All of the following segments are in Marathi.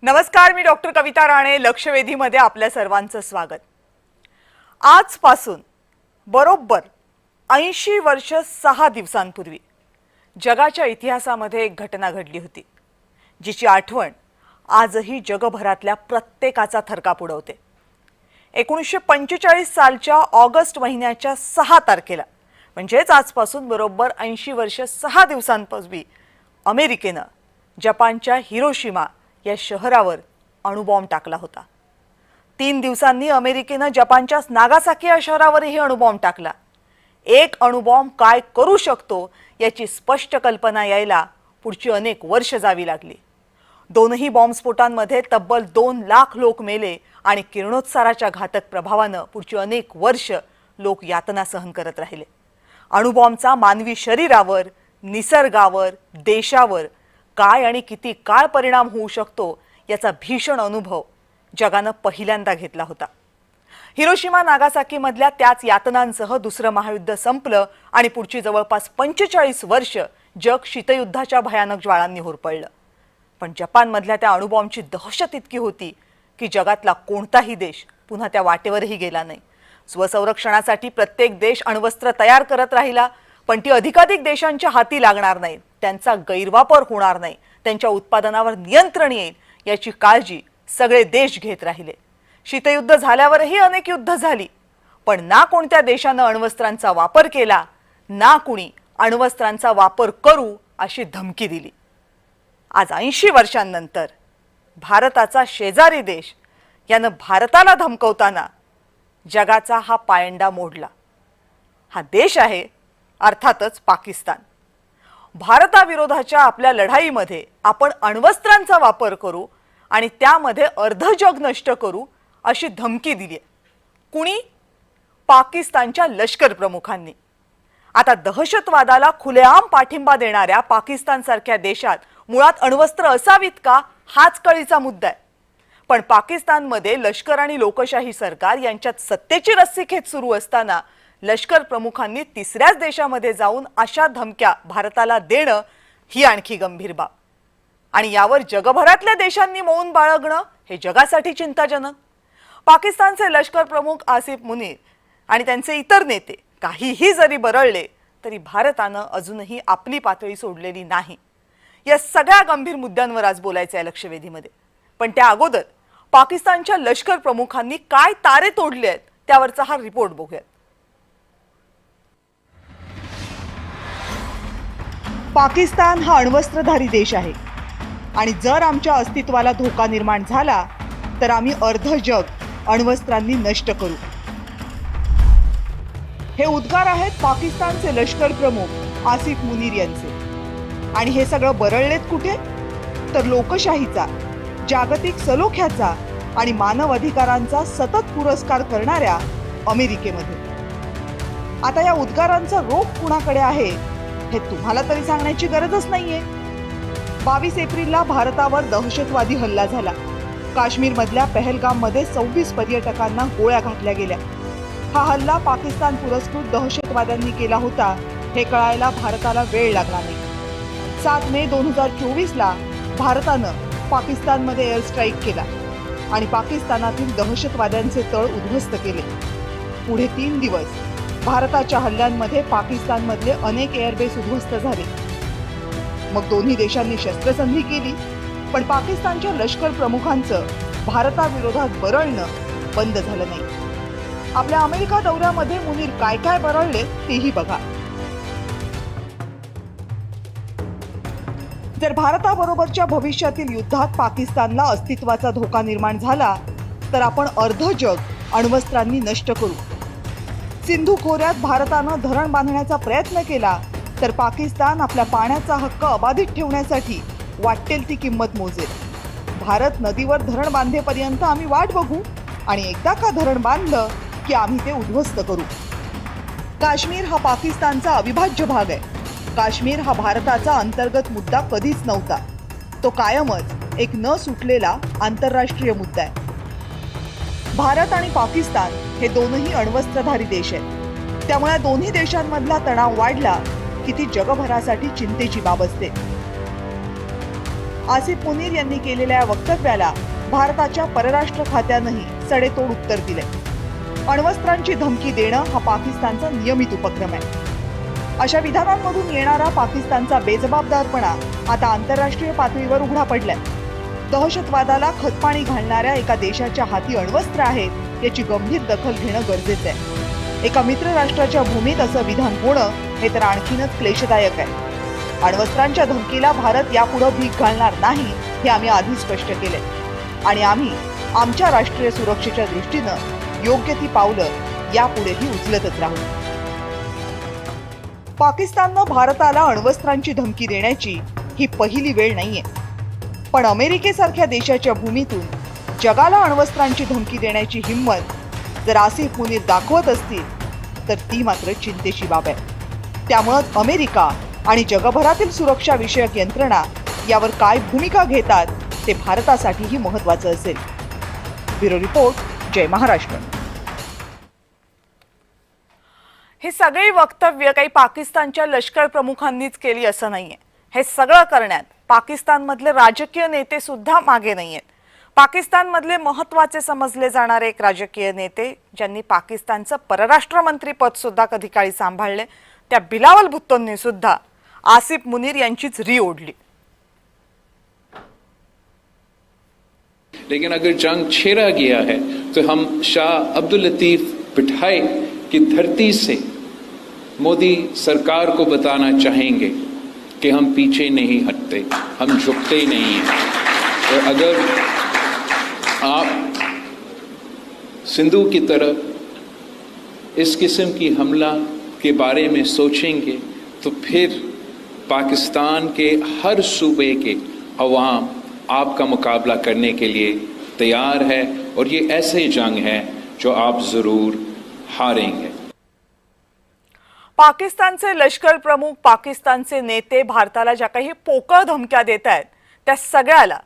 नमस्कार, मी डॉक्टर कविता राणे. लक्षवेधीमध्ये आपल्या सर्वांचं स्वागत. आजपासून बरोबर 80 वर्ष 6 दिवसांपूर्वी जगाच्या इतिहासामध्ये एक घटना घडली होती, जिची आठवण आजही जगभरातल्या प्रत्येकाचा थरकाप उडवते. 1945 सालच्या ऑगस्ट महिन्याच्या 6 तारखेला म्हणजेच आजपासून बरोबर 80 वर्ष 6 दिवसांपूर्वी अमेरिकेनं जपानच्या हिरोशिमा या शहरावर अणुबॉम्ब टाकला होता. 3 दिवसांनी अमेरिकेनं जपानच्या नागासाकी या शहरावरही अणुबॉम्ब टाकला. एक अणुबॉम्ब काय करू शकतो याची स्पष्ट कल्पना यायला पुढची अनेक वर्ष जावी लागली. दोनही बॉम्बस्फोटांमध्ये तब्बल 2 लाख लोक मेले आणि किरणोत्साराच्या घातक प्रभावानं पुढची अनेक वर्ष लोक यातना सहन करत राहिले. अणुबॉम्बचा मानवी शरीरावर, निसर्गावर, देशावर काय आणि किती काळ परिणाम होऊ शकतो याचा भीषण अनुभव जगानं पहिल्यांदा घेतला होता. हिरोशिमा नागासाकी मधल्या त्याच यातनांसह दुसरं महायुद्ध संपलं आणि पुढची जवळपास 45 वर्ष जग शीतयुद्धाच्या भयानक ज्वाळांनी होरपळलं. पण जपानमधल्या त्या अणुबॉम्बची दहशत इतकी होती की जगातला कोणताही देश पुन्हा त्या वाटेवरही गेला नाही. स्वसंरक्षणासाठी प्रत्येक देश अण्वस्त्र तयार करत राहिला, पण ती अधिकाधिक देशांच्या हाती लागणार नाही, त्यांचा गैरवापर होणार नाही, त्यांच्या उत्पादनावर नियंत्रण येईल याची काळजी सगळे देश घेत राहिले. शीतयुद्ध झाल्यावरही अनेक युद्ध झाली, पण ना कोणत्या देशानं अण्वस्त्रांचा वापर केला, ना कुणी अण्वस्त्रांचा वापर करू अशी धमकी दिली. आज 80 वर्षांनंतर भारताचा शेजारी देश यानं भारताला धमकवताना जगाचा हा पायंडा मोडला. हा देश आहे अर्थातच पाकिस्तान. भारताविरोधाच्या आपल्या लढाईमध्ये आपण अण्वस्त्रांचा वापर करू आणि त्यामध्ये अर्ध जग नष्ट करू अशी धमकी दिली. कुणी? पाकिस्तानच्या लष्कर प्रमुखांनी. आता दहशतवादाला खुलेआम पाठिंबा देणाऱ्या पाकिस्तानसारख्या देशात मुळात अण्वस्त्र असावीत का हाच कळीचा मुद्दा आहे. पण पाकिस्तानमध्ये लष्कर आणि लोकशाही सरकार यांच्यात सत्तेची रस्सीखेच सुरू असताना लष्कर प्रमुखांनी तिसऱ्याच देशामध्ये जाऊन अशा धमक्या भारताला देणं ही आणखी गंभीर बाब. आणि यावर जगभरातल्या देशांनी मौन बाळगणं हे जगासाठी चिंताजनक. पाकिस्तानचे लष्कर प्रमुख आसिफ मुनीर आणि त्यांचे इतर नेते काहीही जरी बरळले तरी भारतानं अजूनही आपली पातळी सोडलेली नाही. या सगळ्या गंभीर मुद्द्यांवर आज बोलायचं आहे लक्षवेधीमध्ये. पण त्या अगोदर पाकिस्तानच्या लष्कर प्रमुखांनी काय तारे तोडले आहेत त्यावरचा हा रिपोर्ट बघूयात. पाकिस्तान हा अण्वस्त्रधारी देश आहे आणि जर आमच्या अस्तित्वाला धोका निर्माण झाला तर आम्ही अर्ध जग अण्वस्त्रांनी नष्ट करू. हे उद्गार आहेत पाकिस्तानचे लष्कर प्रमुख आसिफ मुनीर यांचे. आणि हे सगळं बरळलेत कुठे? तर लोकशाहीचा, जागतिक सलोख्याचा आणि मानव अधिकारांचा सतत पुरस्कार करणाऱ्या अमेरिकेमध्ये. आता या उद्गारांचा रोख कुणाकडे आहे हे तुम्हाला तरी सांगण्याची गरजच नाहीये. 22 एप्रिलला भारतावर दहशतवादी हल्ला झाला. काश्मीरमधल्या पहलगाममध्ये 26 पर्यटकांना गोळ्या घातल्या गेल्या. हा हल्ला पाकिस्तान पुरस्कृत दहशतवाद्यांनी केला होता हे कळायला भारताला वेळ लागला नाही. 7 मे 2024ला भारतानं पाकिस्तानमध्ये एअर स्ट्राईक केला आणि पाकिस्तानातील दहशतवाद्यांचे तळ उद्ध्वस्त केले. पुढे 3 दिवस भारताच्या हल्ल्यांमध्ये पाकिस्तानमधले अनेक एअरबेस उद्ध्वस्त झाले. मग दोन्ही देशांनी शस्त्रसंधी केली, पण पाकिस्तानच्या लष्कर प्रमुखांचं भारताविरोधात बरळणं बंद झालं नाही. आपल्या अमेरिका दौऱ्यामध्ये मुनीर काय काय बरळले तेही बघा. जर भारताबरोबरच्या भविष्यातील युद्धात पाकिस्तानला अस्तित्वाचा धोका निर्माण झाला तर आपण अर्ध जग अण्वस्त्रांनी नष्ट करू. सिंधू खोऱ्यात भारतानं धरण बांधण्याचा प्रयत्न केला तर पाकिस्तान आपल्या पाण्याचा हक्क अबाधित ठेवण्यासाठी वाटेल ती किंमत मोजेल. भारत नदीवर धरण बांधेपर्यंत आम्ही वाट बघू आणि एकदा का धरण बांधलं की आम्ही ते उद्ध्वस्त करू. काश्मीर हा पाकिस्तानचा अविभाज्य भाग आहे. काश्मीर हा भारताचा अंतर्गत मुद्दा कधीच नव्हता. तो कायमच एक न सुटलेला आंतरराष्ट्रीय मुद्दा आहे. भारत आणि पाकिस्तान हे दोनही अण्वस्त्रधारी देश आहेत. त्यामुळे दोन्ही देशांमधला तणाव वाढला की ती जगभरासाठी चिंतेची बाब असते. आसिफ मुनीर यांनी केलेल्या वक्तव्याला भारताच्या परराष्ट्र खात्यानेही सडेतोड उत्तर दिले। अण्वस्त्रांची धमकी देणं हा पाकिस्तानचा नियमित उपक्रम आहे। अशा विधानांमधून येणारा पाकिस्तानचा बेजबाबदारपणा आता आंतरराष्ट्रीय पातळीवर उघडा पडलाय। दहशतवादाला खतपाणी घालणाऱ्या एका देशाच्या हाती अण्वस्त्र आहेत याची गंभीर दखल घेणं गरजेचं आहे। एका मित्र राष्ट्राच्या भूमीत असं विधान होणं हे तर आणखीनच क्लेशदायक आहे। अण्वस्त्रांच्या धमकीला भारत यापुढे भीक घालणार नाही हे आम्ही आधीच स्पष्ट केले आणि आम्ही आमच्या राष्ट्रीय सुरक्षेच्या दृष्टीनं योग्य ती पावलं यापुढेही उचलतच राहू। पाकिस्ताननं भारताला अण्वस्त्रांची धमकी देण्याची ही पहिली वेळ नाहीये, पण अमेरिकेसारख्या देशाच्या भूमीतून जगाला अण्वस्त्रांची धमकी देण्याची हिंमत जर आसिफ मुनीर दाखवत असतील तर ती मात्र चिंतेची बाब आहे। त्यामुळे अमेरिका आणि जगभरातील सुरक्षा विषयक यंत्रणा यावर काय भूमिका घेतात ते भारतासाठीही महत्त्वाचं असेल। ब्युरो रिपोर्ट, जय महाराष्ट्र। हे सगळे वक्तव्य काही पाकिस्तानच्या लष्कर प्रमुखांनीच केली असं नाहीये। हे सगळं करण्यात पाकिस्तानमधले राजकीय नेते सुद्धा मागे नाहीयेत। पाकिस्तानमधले महत्त्वाचे समजले जाणारे एक राजकीय नेते ज्यांनी पाकिस्तानचं परराष्ट्र मंत्री पद सुद्धा कधी काळी सांभाळले त्या बिलावल भुट्टोंनी सुद्धा आसिफ मुनीर यांचीच री ओढली। लेकिन अगर जंग छेड़ा गया है तो हम शाह अब्दुल लतीफ पिठाई की धरती से मोदी सरकार को बताना चाहेंगे कि हम पीछे नहीं हटते, हम झुकते नहीं हैं। और अगर आप सिंधु की तरफ इस किस्म की हमला के बारे में सोचेंगे तो फिर पाकिस्तान के हर सूबे के अवाम आपका मुकाबला करने के लिए तैयार है और ये ऐसे जंग है जो आप जरूर हारेंगे। पाकिस्तानचे लष्कर प्रमुख, पाकिस्तानचे नेते भारताला ज्या काही पोकळ धमक्या देत आहेत त्या सगळ्याला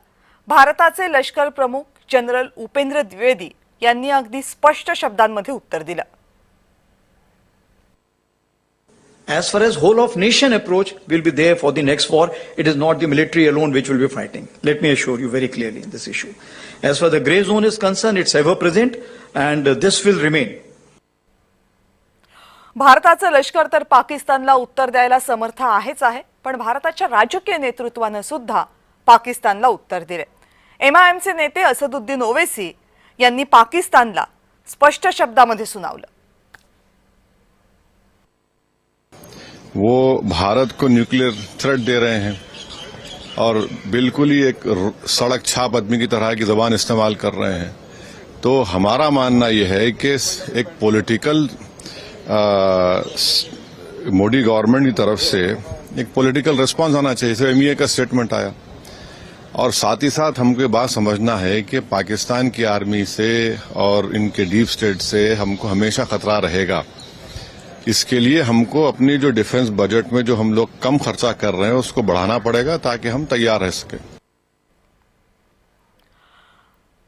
भारताचे लष्कर प्रमुख जनरल उपेंद्र द्विवेदी यांनी अगदी स्पष्ट शब्दांमध्ये उत्तर दिलं। As far as whole of nation approach will be there for the next war, it is not the military alone which will be fighting. Let me assure you very clearly in this issue. As far as the grey zone is concerned, it's ever present and this will remain. भारताचं लष्कर तर पाकिस्तानला उत्तर द्यायला समर्थ आहेच आहे, पण भारताच्या राजकीय नेतृत्वाने सुद्धा पाकिस्तानला उत्तर दिले। MIMचे नेते असदुद्दीन ओवैसी यांनी पाकिस्तानला स्पष्ट शब्दामध्ये सुनावलं। वो भारत को न्यूक्लियर थ्रेट दे रहे हैं और बिल्कुल ही एक सड़क छाप आदमी की तरह की जबान इस्तेमाल कर रहे हैं। तो हमारा मानना यह है कि एक पॉलिटिकल मोदी गवर्नमेंट की तरफ से एक पॉलिटिकल रिस्पांस आना चाहिए। जैसे MEA का स्टेटमेंट आया और साथ ही साथ हमको ये बात समझना है कि पाकिस्तान की आर्मी से और इनके डीप स्टेट से हमको हमेशा खतरा रहेगा। इसके लिए हमको अपनी जो डिफेंस बजट में जो हम लोग कम खर्चा कर रहे हैं उसको बढ़ाना पड़ेगा ताकि हम तैयार रह सके।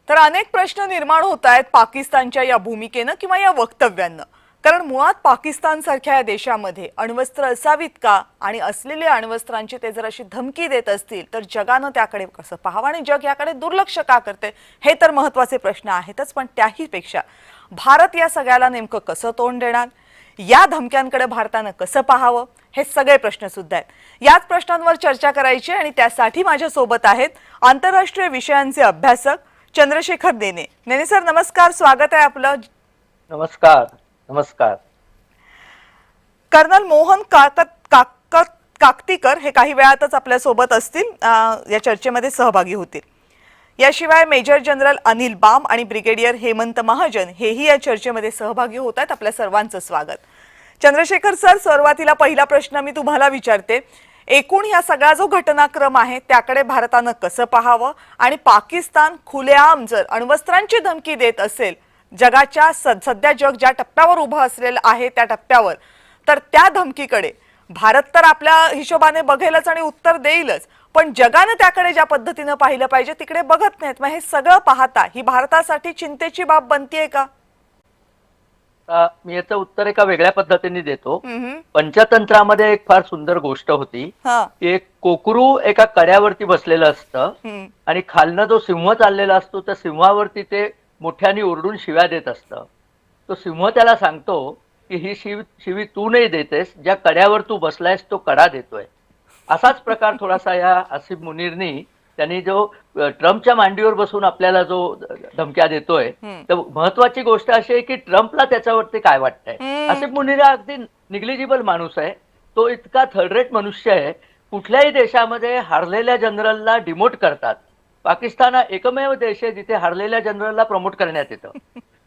तर अनेक प्रश्न निर्माण होत आहेत पाकिस्तानच्या या भूमिकेनं किंवा या वक्तव्यांना, कारण मुळात पाकिस्तान सारख्या या देशामध्ये अण्वस्त्र असावीत का आणि असलेल्या अण्वस्त्रांची ते जर अशी धमकी देत असतील तर जगानं त्याकडे कसं पाहावं आणि जग याकडे दुर्लक्ष का करते हे तर महत्त्वाचे प्रश्न आहेतच। पण त्याही पेक्षा भारत या सगळ्याला नेमकं कसं तोंड देणार, या धमक्यांकडे भारतानं कसं पाहावं हे सगळे प्रश्न सुद्धा आहेत। याच प्रश्नांवर चर्चा करायची आणि त्यासाठी माझ्या सोबत आहेत आंतरराष्ट्रीय विषयांचे अभ्यासक चंद्रशेखर देने। नेने सर नमस्कार, स्वागत आहे आपलं। नमस्कार। नमस्कार। कर्नल मोहन काकतीकर हे काही वेळातच आपल्या सोबत असतील, या चर्चेमध्ये सहभागी होतील। याशिवाय मेजर जनरल अनिल बाम आणि ब्रिगेडियर हेमंत महाजन हेही या चर्चेमध्ये सहभागी होत आहेत। आपल्या सर्वांचं स्वागत। चंद्रशेखर सर, सुरुवातीला पहिला प्रश्न मी तुम्हाला विचारते, एकूण या सगळा जो घटनाक्रम आहे त्याकडे भारतानं कसं पाहावं आणि पाकिस्तान खुलेआम जर अण्वस्त्रांची धमकी देत असेल जगाच्या सध्या जग ज्या टप्प्यावर उभं असलेलं आहे त्या टप्प्यावर, तर त्या धमकीकडे भारत तर आपल्या हिशोबाने बघेलच आणि उत्तर देईलच, पण जगाने त्याकडे ज्या पद्धतीने पाहिलं पाहिजे तिकडे बघत नाहीत। मग हे सगळं पाहता ही भारतासाठी चिंतेची बाब बनतेय का? आता मी याचं उत्तर एका वेगळ्या पद्धतीने देतो. हम्म. पंचतंत्रामध्ये एक फार सुंदर गोष्ट होती हा. की एक कोकरू एका कड्यावरती बसलेलं असतं हम्म. आणि खालनं जो सिंह चाललेला असतो त्या सिंहावरती ते मोठ्याने ओरडून शिव्या देत असतं. तो सिंह त्याला सांगतो की ही शिवी तू नाही देतेस, ज्या कड्यावर तू बसलायस तो कडा देतोय. असाच प्रकार थोडासा या आसिफ मुनीरनी त्यांनी जो ट्रम्पच्या मांडीवर बसून आपल्याला जो धमक्या देतोय, तर महत्वाची गोष्ट अशी आहे की ट्रम्पला त्याच्यावरती काय वाटतंय. आसिफ मुनीर हा अगदी निग्लिजिबल माणूस आहे. तो इतका थर्ड रेट मनुष्य आहे. कुठल्याही देशामध्ये हारलेल्या जनरलला डिमोट करतात. पाकिस्तान हा एकमेव देश आहे जिथे हारलेल्या जनरलला प्रमोट करण्यात येतं.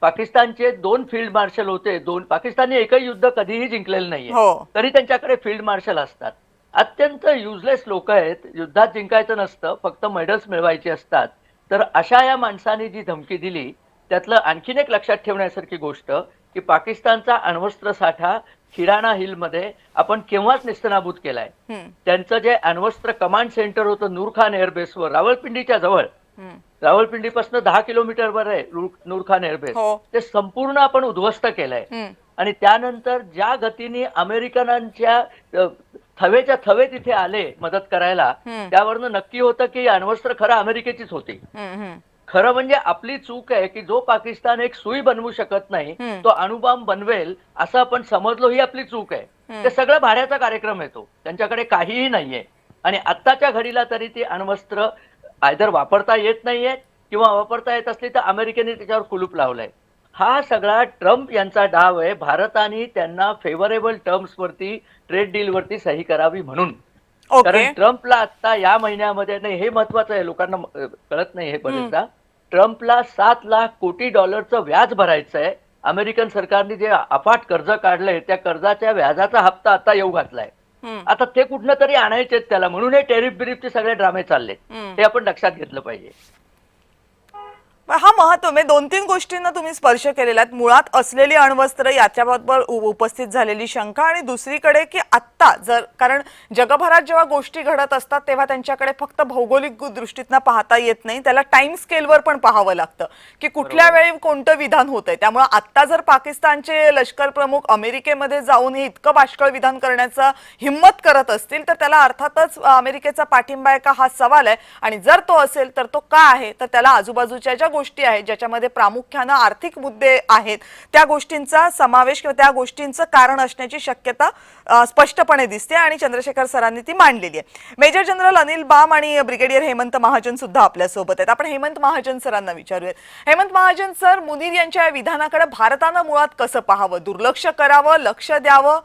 पाकिस्तानचे 2 फील्ड मार्शल होते. पाकिस्तानने एकही युद्ध कधीही जिंकलेलं नाहीये, हो. तरी त्यांच्याकडे फील्ड मार्शल असतात. अत्यंत युजलेस लोक आहेत. युद्धात जिंकायचं नसतं, फक्त मेडल्स मिळवायचे असतात. तर अशा या माणसाने जी धमकी दिली त्यातलं आणखीन एक लक्षात ठेवण्यासारखी गोष्ट की पाकिस्तानचा अण्वस्त्र साठा किराणा हिलमध्ये आपण केव्हाच नेस्तनाबूत केलाय. त्यांचं जे अण्वस्त्र कमांड सेंटर होतं नूरखान एअरबेसवर रावळपिंडीच्या जवळ, रावळपिंडीपासून 10 किलोमीटरवर आहे नूरखान एअरबेस, ते संपूर्ण आपण उद्ध्वस्त केलंय. आणि त्यानंतर ज्या गतीने अमेरिकनांच्या थवेच्या थवे तिथे आले मदत करायला, त्यावरनं नक्की होतं की अण्वस्त्र खरं अमेरिकेचीच होती. खरं म्हणजे आपली चूक आहे की जो पाकिस्तान एक सुई बनवू शकत नाही तो अणुबॉम्ब बनवेल असं आपण समजलो, ही आपली चूक आहे. ते सगळं भाड्याचा कार्यक्रम येतो, त्यांच्याकडे काहीही नाहीये. आणि आत्ताच्या घडीला तरी ती अण्वस्त्र आयदर वापरता येत नाहीये किंवा वापरता येत असली तर अमेरिकेने त्याच्यावर कुलूप लावलंय. हा सगळा ट्रम्प यांचा डाव आहे. भारताने त्यांना फेवरेबल टर्म्स वरती ट्रेड डील वरती सही करावी म्हणून. कारण ट्रम्पला आता या महिन्यामध्ये, नाही हे महत्वाचं आहे, लोकांना कळत नाही हे बरेचदा, ट्रम्पला $7 लाख कोटी व्याज भरायचं आहे. अमेरिकन सरकारने जे अफाट कर्ज काढलंय त्या कर्जाच्या व्याजाचा हप्ता आता येऊ घातलाय. आता ते कुठनं तरी आणायचे त्याला, म्हणून हे टेरिफ बिरीफचे सगळे ड्रामे चालले. हे आपण लक्षात घेतलं पाहिजे. हा महत्व म्हणजे 2-3 गोष्टींना तुम्ही स्पर्श केलेला आहे. मुळात असलेली अण्वस्त्र याच्याबरोबर उपस्थित झालेली शंका, आणि दुसरीकडे की आत्ता जर, कारण जगभरात जेव्हा गोष्टी घडत असतात तेव्हा त्यांच्याकडे फक्त भौगोलिक दृष्टीतनं पाहता येत नाही, त्याला टाइम स्केलवर पण पाहावं लागतं की कुठल्या वेळी कोणतं विधान होतंय. त्यामुळे आत्ता जर पाकिस्तानचे लष्कर प्रमुख अमेरिकेमध्ये जाऊन हे इतकं बाष्कळ विधान करण्याचा हिम्मत करत असतील तर त्याला अर्थातच अमेरिकेचा पाठिंबा आहे का हा सवाल आहे. आणि जर तो असेल तर तो का आहे, तर त्याला आजूबाजूच्या ज्या गोष्टी आहेत ज्याच्यामध्ये प्रामुख्याने आर्थिक मुद्दे आहेत त्या गोष्टींचा समावेश किंवा त्या गोष्टींचं कारण असण्याची शक्यता स्पष्टपणे दिसते आणि चंद्रशेखर सरांनी ती मांडलेली आहे. मेजर जनरल अनिल बाम आणि ब्रिगेडियर हेमंत महाजन सुद्धा आपल्या सोबत आहेत. आपण हेमंत महाजन सरांना विचारूयात. हेमंत महाजन सर, मुनीर यांच्या विधानाकडे भारतानं मुळात कसं पाहावं, दुर्लक्ष करावं, लक्ष द्यावं?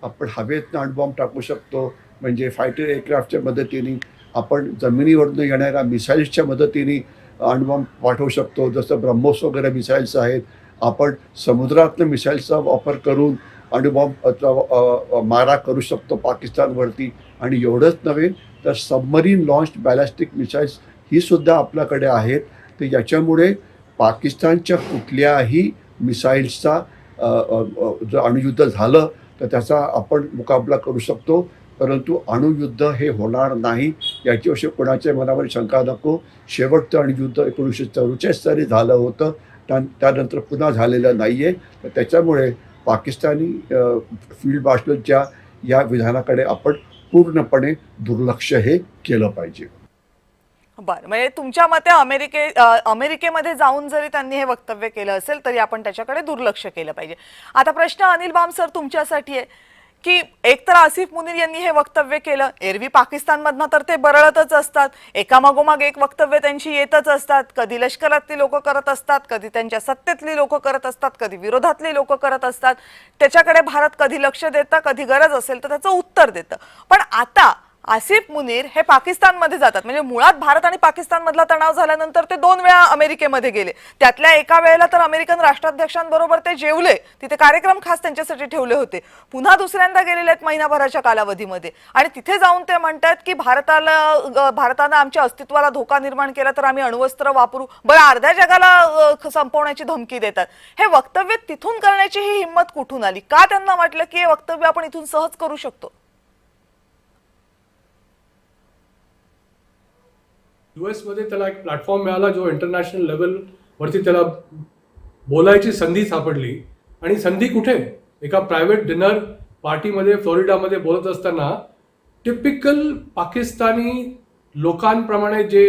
आपण हवेत अणुबॉम्ब टाकू शकतो, म्हणजे फायटर एअरक्राफ्टच्या मदतीने आपण जमिनीवरून येणाऱ्या मिसाईल्सच्या मदतीने अणुबॉम्ब पाठवू शकतो. जसं ब्रह्मोस वगैरे मिसाईल्स आहेत. आपण समुद्रातल्या मिसाईल्सचा वापर करून अणुबॉम्बचा मारा करू शकतो पाकिस्तानवरती. आणि एवढंच नव्हे तर सबमरीन लॉन्च्ड बॅलिस्टिक मिसाईल्स ही सुद्धा आपल्याकडे आहेत. तर याच्यामुळे पाकिस्तानच्या कुठल्याही मिसाईल्सचा जर अणुयुद्ध झालं तर त्याचा आपण मुकाबला करू शकतो. परंतु अणुयुद्ध हे होणार नाही याच्याविषयी कोणाच्या मनावर शंका नको. शेवटचं अणुयुद्ध 1944 साली झालं होतं, त्यानंतर पुन्हा झालेलं नाही आहे. तर त्याच्यामुळे पाकिस्तानी फील्ड मार्शलच्या या विधानाकडे आपण पूर्णपणे दुर्लक्ष हे केलं पाहिजे. बरं, म्हणजे तुमच्या मते अमेरिकेमध्ये जाऊन जरी त्यांनी हे वक्तव्य केलं असेल तरी आपण त्याच्याकडे दुर्लक्ष केलं पाहिजे. आता प्रश्न अनिल बाम सर तुमच्यासाठी आहे की एकतर आसिफ मुनीर यांनी हे वक्तव्य केलं, एरवी पाकिस्तानमधनं तर ते बरळतच असतात, एकामागोमाग एक वक्तव्य त्यांची येतच असतात. कधी लष्करातली लोक करत असतात, कधी त्यांच्या सत्तेतली लोक करत असतात, कधी विरोधातली लोक करत असतात. त्याच्याकडे भारत कधी लक्ष देतं, कधी गरज असेल तर त्याचं उत्तर देतं. पण आता आसिफ मुनीर हे पाकिस्तानमध्ये जातात, म्हणजे मुळात भारत आणि पाकिस्तान मधला तणाव झाल्यानंतर ते 2 वेळा अमेरिकेमध्ये गेले. त्यातल्या एका वेळेला तर अमेरिकन राष्ट्राध्यक्षांबरोबर ते जेवले, तिथे कार्यक्रम खास त्यांच्यासाठी ठेवले होते. पुन्हा दुसऱ्यांदा गेलेले आहेत महिनाभराच्या कालावधीमध्ये, आणि तिथे जाऊन ते म्हणतात की भारतानं आमच्या अस्तित्वाला धोका निर्माण केला तर आम्ही अण्वस्त्र वापरू. बरं, अर्ध्या जगाला संपवण्याची धमकी देतात. हे वक्तव्य तिथून करण्याची ही हिंमत कुठून आली? का त्यांना वाटलं की हे वक्तव्य आपण इथून सहज करू शकतो? US मध्ये त्याला एक प्लॅटफॉर्म मिळाला जो इंटरनॅशनल लेवलवरती त्याला बोलायची संधी सापडली. आणि संधी कुठे? एका प्रायव्हेट डिनर पार्टीमध्ये फ्लोरिडामध्ये बोलत असताना टिपिकल पाकिस्तानी लोकांप्रमाणे जे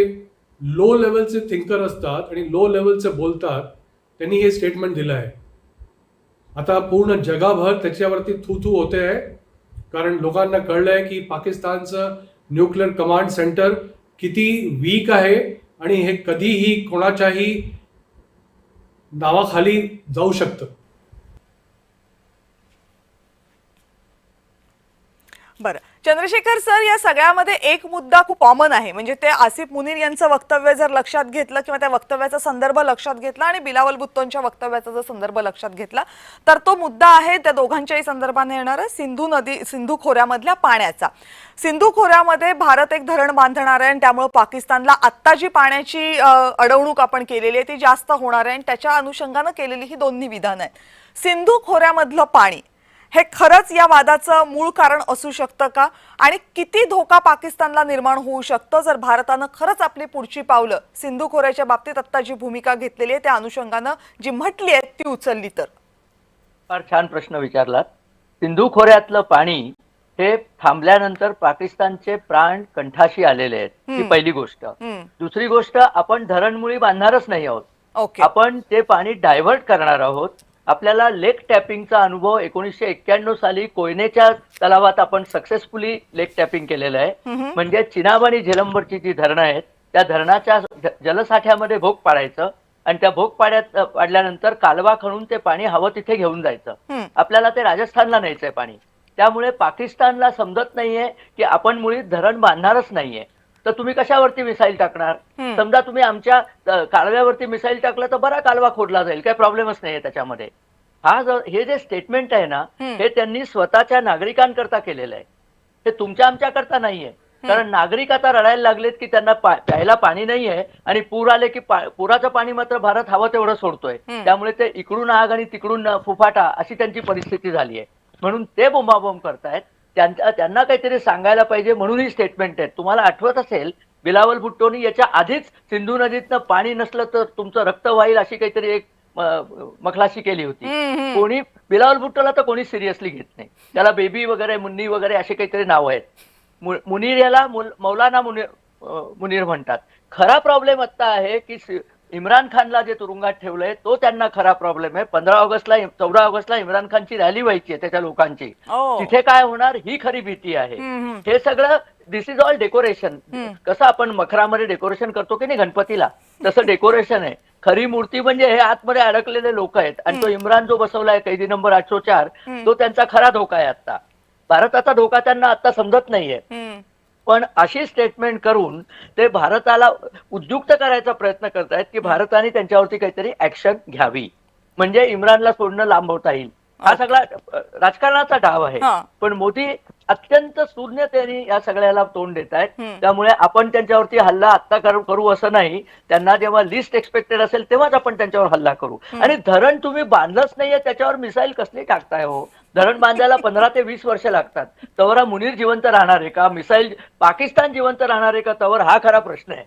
लो लेवलचे थिंकर असतात आणि लो लेवलचे बोलतात, त्यांनी हे स्टेटमेंट दिलं आहे. आता पूर्ण जगाभर त्याच्यावरती थू होते आहे, कारण लोकांना कळलं आहे की पाकिस्तानचं न्यूक्लिअर कमांड सेंटर किती वीक आहे आणि हे कधीही कोणाच्याही नावाखाली जाऊ शकतं. बरं, चंद्रशेखर सर, या सगळ्यामध्ये एक मुद्दा खूप कॉमन आहे, म्हणजे ते आसिफ मुनीर यांचं वक्तव्य जर लक्षात घेतलं किंवा त्या वक्तव्याचा संदर्भ लक्षात घेतला आणि बिलावल भुट्टोंच्या वक्तव्याचा जर संदर्भ लक्षात घेतला तर तो मुद्दा आहे त्या दोघांच्याही संदर्भाने येणारा सिंधू खोऱ्यामधल्या पाण्याचा. सिंधू खोऱ्यामध्ये भारत एक धरण बांधणार आहे आणि त्यामुळे पाकिस्तानला आत्ता जी पाण्याची अडवणूक आपण केलेली आहे ती जास्त होणार आहे आणि त्याच्या अनुषंगाने केलेली ही दोन्ही विधानं आहेत. सिंधू खोऱ्यामधलं पाणी हे खरंच या वादाचं मूळ कारण असू शकतं का? आणि किती धोका पाकिस्तानला निर्माण होऊ शकतं जर भारतानं खरंच आपली पुढची पावलं सिंधू खोऱ्याच्या बाबतीत आत्ता जी भूमिका घेतलेली आहे त्या अनुषंगानं जी म्हटली आहे ती उचलली तर? फार छान प्रश्न विचारलात. सिंधू खोऱ्यातलं पाणी हे थांबल्यानंतर पाकिस्तानचे प्राण कंठाशी आलेले आहेत, ही पहिली गोष्ट. दुसरी गोष्ट, आपण धरणमुळी बांधणारच नाही आहोत. ओके, आपण ते पाणी डायव्हर्ट करणार आहोत. आपल्याला लेक टॅपिंगचा अनुभव 1991 साली कोयनेच्या तलावात आपण सक्सेसफुली लेक टॅपिंग केलेलं आहे. म्हणजे चिनाब आणि झेलंबरची जी धरणं आहेत त्या धरणाच्या जलसाठ्यामध्ये भोग पाडायचं आणि त्या भोग पाडल्यानंतर कालवा खणून ते पाणी हवं तिथे घेऊन जायचं. आपल्याला ते राजस्थानला न्यायचंय पाणी. त्यामुळे पाकिस्तानला समजत नाहीये की आपण मुळीच धरण बांधणारच नाहीये, तर तुम्ही कशावरती मिसाईल टाकणार? समजा तुम्ही आमच्या कालव्यावरती मिसाईल टाकलं तर बरा कालवा खोदला जाईल, काही प्रॉब्लेमच नाहीये त्याच्यामध्ये. हे जे स्टेटमेंट आहे ना, हे त्यांनी स्वतःच्या नागरिकांकरता केलेलं आहे, हे तुमच्या आमच्याकरता नाहीये. कारण नागरिक आता रडायला लागलेत की त्यांना प्यायला पाणी नाहीये आणि पूर आले की पुराचं पाणी मात्र भारत हवं तेवढं सोडतोय. त्यामुळे ते इकडून आग आणि तिकडून फुफाटा अशी त्यांची परिस्थिती झाली आहे. म्हणून ते बोंबाबोंब करतायत. त्यांना काहीतरी सांगायला पाहिजे म्हणून ही स्टेटमेंट आहे. तुम्हाला आठवत असेल बिलावल भुट्टोनी याच्या आधीच सिंधू नदीतनं पाणी नसलं तर तुमचं रक्त वाईल अशी काहीतरी एक मखलाशी केली होती. कोणी बिलावल भुट्टोला तर कोणी सिरियसली घेत नाही. त्याला बेबी वगैरे, मुन्नी वगैरे असे काहीतरी नाव आहेत. मुनीर याला मौलाना मुनीर म्हणतात. खरा प्रॉब्लेम आता आहे की इम्रान खानला जे तुरुंगात ठेवलंय तो त्यांना खरा प्रॉब्लेम आहे. 14 ऑगस्टला इम्रान खानची रॅली व्हायची आहे त्याच्या लोकांची. तिथे काय होणार ही खरी भीती आहे. हे सगळं दिस इज ऑल डेकोरेशन. कसं आपण मखरामध्ये डेकोरेशन करतो की नाही गणपतीला, तसं डेकोरेशन आहे. खरी मूर्ती म्हणजे हे आतमध्ये अडकलेले लोक आहेत. आणि तो इम्रान जो बसवलाय कैदी नंबर 804 तो त्यांचा खरा धोका आहे. आता भारताचा धोका त्यांना आता समजत नाहीये. पण अशी स्टेटमेंट करून ते भारताला उद्युक्त करायचा प्रयत्न करतायत की भारताने त्यांच्यावरती काहीतरी ऍक्शन घ्यावी, म्हणजे इम्रानला सोडणं लांबवता येईल. हा सगळा राजकारणाचा डाव आहे. पण मोदी अत्यंत शून्यतेने या सगळ्याला तोंड देत आहेत. त्यामुळे आपण त्यांच्यावरती हल्ला आत्ता करू असं नाही. त्यांना जेव्हा लिस्ट एक्सपेक्टेड असेल तेव्हाच आपण त्यांच्यावर हल्ला करू. आणि धरण तुम्ही बांधलंच नाहीये त्याच्यावर मिसाईल कसली टाकताय हो? धरण बांधायला 15 ते 20 वर्ष लागतात. तवर मुनीर जिवंत राहणार आहे का? मिसाईल पाकिस्तान जिवंत राहणार आहे का? तवर हा खरा प्रश्न आहे.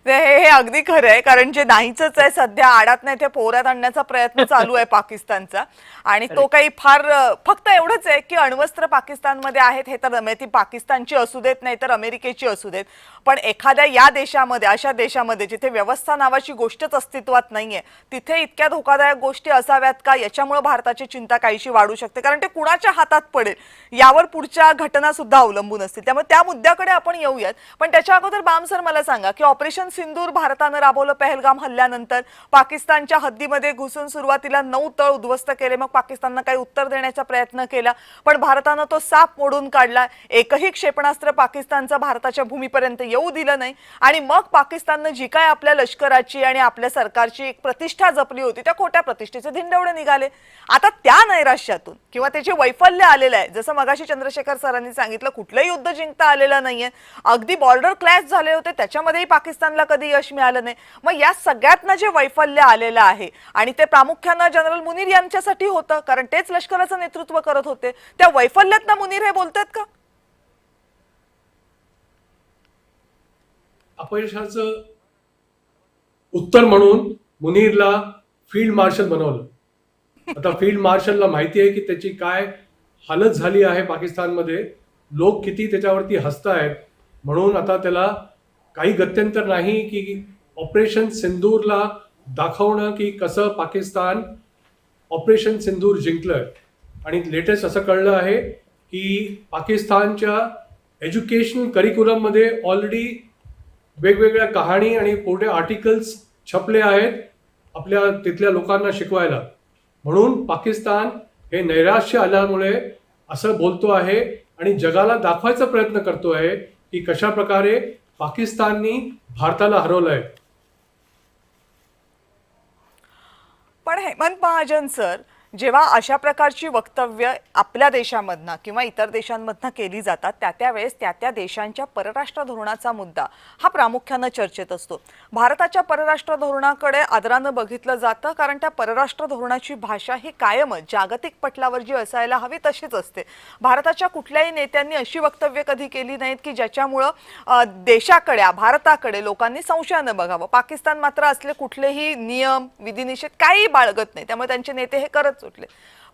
हे अगदी खरं आहे, कारण जे नाहीच आहे सध्या आडात नाही ते पोरात आणण्याचा प्रयत्न चालू आहे पाकिस्तानचा. आणि तो काही फार फक्त एवढंच आहे की अण्वस्त्र पाकिस्तानमध्ये आहेत हे तर ती पाकिस्तानची असू देत नाही तर अमेरिकेची असू देत, पण एखाद्या या देशामध्ये, अशा देशामध्ये जिथे व्यवस्था नावाची गोष्टच अस्तित्वात नाहीये, तिथे इतक्या धोकादायक गोष्टी असाव्यात का? याच्यामुळे भारताची चिंता काहीशी वाढू शकते, कारण ते कुणाच्या हातात पडेल यावर पुढच्या घटना सुद्धा अवलंबून असतील. त्यामुळे त्या मुद्द्याकडे आपण येऊयात. पण त्याच्या अगोदर बाम सर मला सांगा की ऑपरेशन सिंदूर भारतानं राबवलं पहलगाम हल्ल्यानंतर, पाकिस्तानच्या हद्दीमध्ये घुसून सुरुवातीला 9 तळ उद्ध्वस्त केले, मग पाकिस्ताननं काही उत्तर देण्याचा प्रयत्न केला पण भारतानं तो साप मोडून काढला. एकही क्षेपणास्त्र पाकिस्तानचं भारताच्या भूमीपर्यंत येऊ दिलं नाही. आणि मग पाकिस्ताननं जी काय आपल्या लष्कराची आणि आपल्या सरकारची एक प्रतिष्ठा जपली होती त्या खोट्या प्रतिष्ठेचे धिंडवडे निघाले. आता त्या नैराश्यातून किंवा त्याचे वैफल्य आलेलं आहे, जसं मगाशी चंद्रशेखर सरांनी सांगितलं, कुठलंही युद्ध जिंकता आलेलं नाहीये, अगदी बॉर्डर क्लॅश झाले होते त्याच्यामध्येही पाकिस्तानला कधी यश मिळालं नाही. मग या सगळ्यातनं जे वैफल्य आलेलं आहे आणि ते प्रामुख्यानं जनरल मुनीर यांच्यासाठी होतं, कारण तेच लष्कराचं नेतृत्व करत होते, त्या वैफल्यातनं मुनीर हे बोलतात का? अपयशाचं उत्तर म्हणून मुनीरला फील्ड मार्शल बनवलं. आता फील्ड मार्शलला माहिती आहे की त्याची काय हालत झाली आहे पाकिस्तानमध्ये, लोक किती त्याच्यावरती हसतायत. म्हणून आता त्याला काही गत्यंतर नाही की ऑपरेशन सिंदूरला दाखवणं की कसं पाकिस्तान ऑपरेशन सिंदूर जिंकलंय. आणि लेटेस्ट असं कळलं आहे की पाकिस्तानच्या एज्युकेशनल करिक्युलममध्ये ऑलरेडी वेगवेगळ्या कहाणी आणि पुढे आर्टिकल्स छपले आहेत आपल्या तिथल्या लोकांना शिकवायला. म्हणून पाकिस्तान हे नैराश्य आल्यामुळे असं बोलतो आहे आणि जगाला दाखवायचा प्रयत्न करतो आहे की कशा प्रकारे पाकिस्ताननी भारताला हरवलंय. पण हेमंत महाजन सर, जेव्हा अशा प्रकारची वक्तव्य आपल्या देशामधनं किंवा इतर देशांमधनं केली जातात त्यावेळेस त्या देशांच्या परराष्ट्र धोरणाचा मुद्दा हा प्रामुख्यानं चर्चेत असतो. भारताच्या परराष्ट्र धोरणाकडे आदरानं बघितलं जातं कारण त्या परराष्ट्र धोरणाची भाषा ही कायमच जागतिक पटलावर जी असायला हवी तशीच असते. भारताच्या कुठल्याही नेत्यांनी अशी वक्तव्य कधी केली नाहीत की ज्याच्यामुळं देशाकडे भारताकडे लोकांनी संशयानं बघावं. पाकिस्तान मात्र असले कुठलेही नियम विधिनिषेध काही बाळगत नाही, त्यामुळे त्यांचे नेते हे करत सुटले.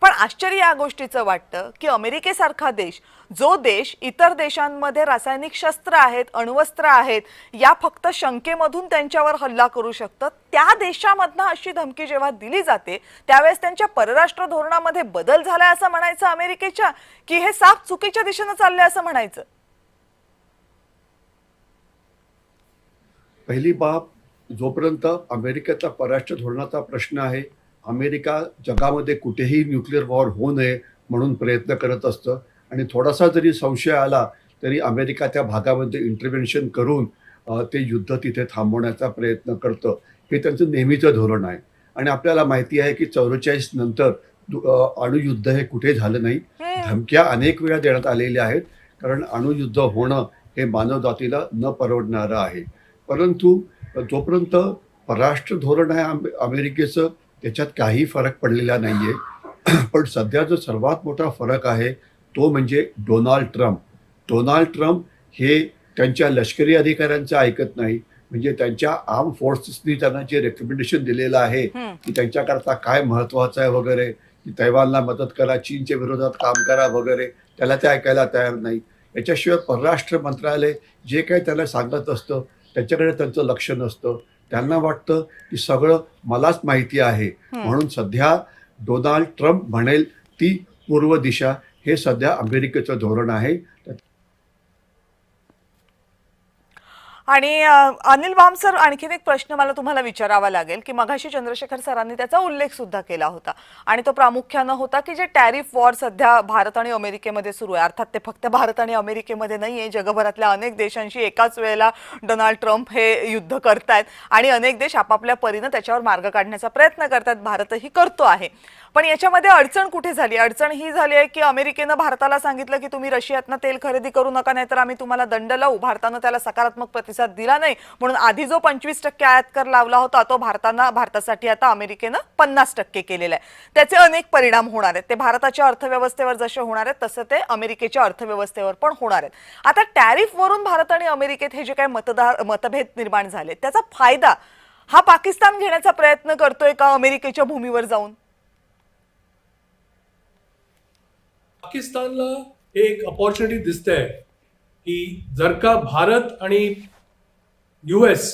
पण आश्चर्य या गोष्टीचं वाटतं की अमेरिकेसारखा देश, जो देश इतर देशांमध्ये रासायनिक शस्त्र आहेत, अण्वस्त्र आहेत, या फक्त शंकेमधून त्यांच्यावर हल्ला करू शकतं, त्या देशामधनं अशी धमकी जेव्हा दिली जाते त्यावेळेस त्यांच्या परराष्ट्र धोरणामध्ये बदल झालाय असं म्हणायचं अमेरिकेच्या, की हे साफ चुकीच्या दिशेनं चाललंय असं म्हणायचं? पहिली बाब, जोपर्यंत अमेरिकेचा परराष्ट्र धोरणाचा प्रश्न आहे, अमेरिका जगामध्ये कुठेही न्यूक्लिअर वॉर होऊ नये म्हणून प्रयत्न करत असतं. आणि थोडासा जरी संशय आला तरी अमेरिका त्या भागामध्ये इंटरव्हेन्शन करून ते युद्ध तिथे थांबवण्याचा प्रयत्न करतं. हे त्यांचं नेहमीचं धोरण आहे. आणि आपल्याला माहिती आहे की 44 नंतर अणुयुद्ध हे कुठे झालं नाही. धमक्या अनेक वेळा देण्यात आलेल्या आहेत, कारण अणुयुद्ध होणं हे मानवजातीला न परवडणारं आहे. परंतु जोपर्यंत परराष्ट्र धोरण आहे अमेरिकेचं, त्याच्यात काही फरक पडलेला नाही आहे. पण सध्या जो सर्वात मोठा फरक आहे तो म्हणजे डोनाल्ड ट्रम्प. डोनाल्ड ट्रम्प हे त्यांच्या लष्करी अधिकाऱ्यांचं ऐकत नाही. म्हणजे त्यांच्या आर्म फोर्सेसनी त्यांना जे रेकमेंडेशन दिलेलं आहे की त्यांच्याकरता काय महत्त्वाचं आहे वगैरे, की तैवानला मदत करा, चीनच्या विरोधात काम करा वगैरे, त्याला ते ऐकायला तयार नाही. याच्याशिवाय परराष्ट्र मंत्रालय जे काही त्याला सांगत असतं त्याच्याकडे त्यांचं लक्ष नसतं. त्यांना वाटतं की सगळं मलाच माहिती आहे. म्हणून सध्या डोनाल्ड ट्रम्प म्हणेल ती पूर्व दिशा, हे सध्या अमेरिकेचं धोरण आहे. आणि अनिल वाम सर, आणखीन एक प्रश्न मला तुम्हाला विचारावा लागेल की मगाशी चंद्रशेखर सरांनी त्याचा उल्लेख सुद्धा केला होता आणि तो प्रामुख्यानं होता की जे टॅरिफ वॉर सध्या भारत आणि अमेरिकेमध्ये सुरू आहे, अर्थात ते फक्त भारत आणि अमेरिकेमध्ये नाही आहे, जगभरातल्या अनेक देशांशी एकाच वेळेला डोनाल्ड ट्रम्प हे युद्ध करतायत आणि अनेक देश आपापल्या परीनं त्याच्यावर मार्ग काढण्याचा प्रयत्न करतात, भारतही करतो आहे. पण याच्यामध्ये अडचण कुठे झाली? अडचण ही झाली आहे की अमेरिकेनं भारताला सांगितलं की तुम्ही रशियातनं तेल खरेदी करू नका, नाहीतर आम्ही तुम्हाला दंड लावू. भारतानं त्याला सकारात्मक प्रतिसाद दिला नाही, म्हणून आधी जो 25% आयात कर लावला होता तो भारतासाठी आता अमेरिकेनं 50% केलेला आहे. त्याचे अनेक परिणाम होणार आहेत. ते भारताच्या अर्थव्यवस्थेवर जसे होणार आहेत तसं ते अमेरिकेच्या अर्थव्यवस्थेवर पण होणार आहेत. आता टॅरिफ वरून भारत आणि अमेरिकेत हे जे काही मतभेद निर्माण झाले त्याचा फायदा हा पाकिस्तान घेण्याचा प्रयत्न करतोय का अमेरिकेच्या भूमीवर जाऊन? पाकिस्तानला एक अपॉर्च्युनिटी दिसते की जर का भारत आणि US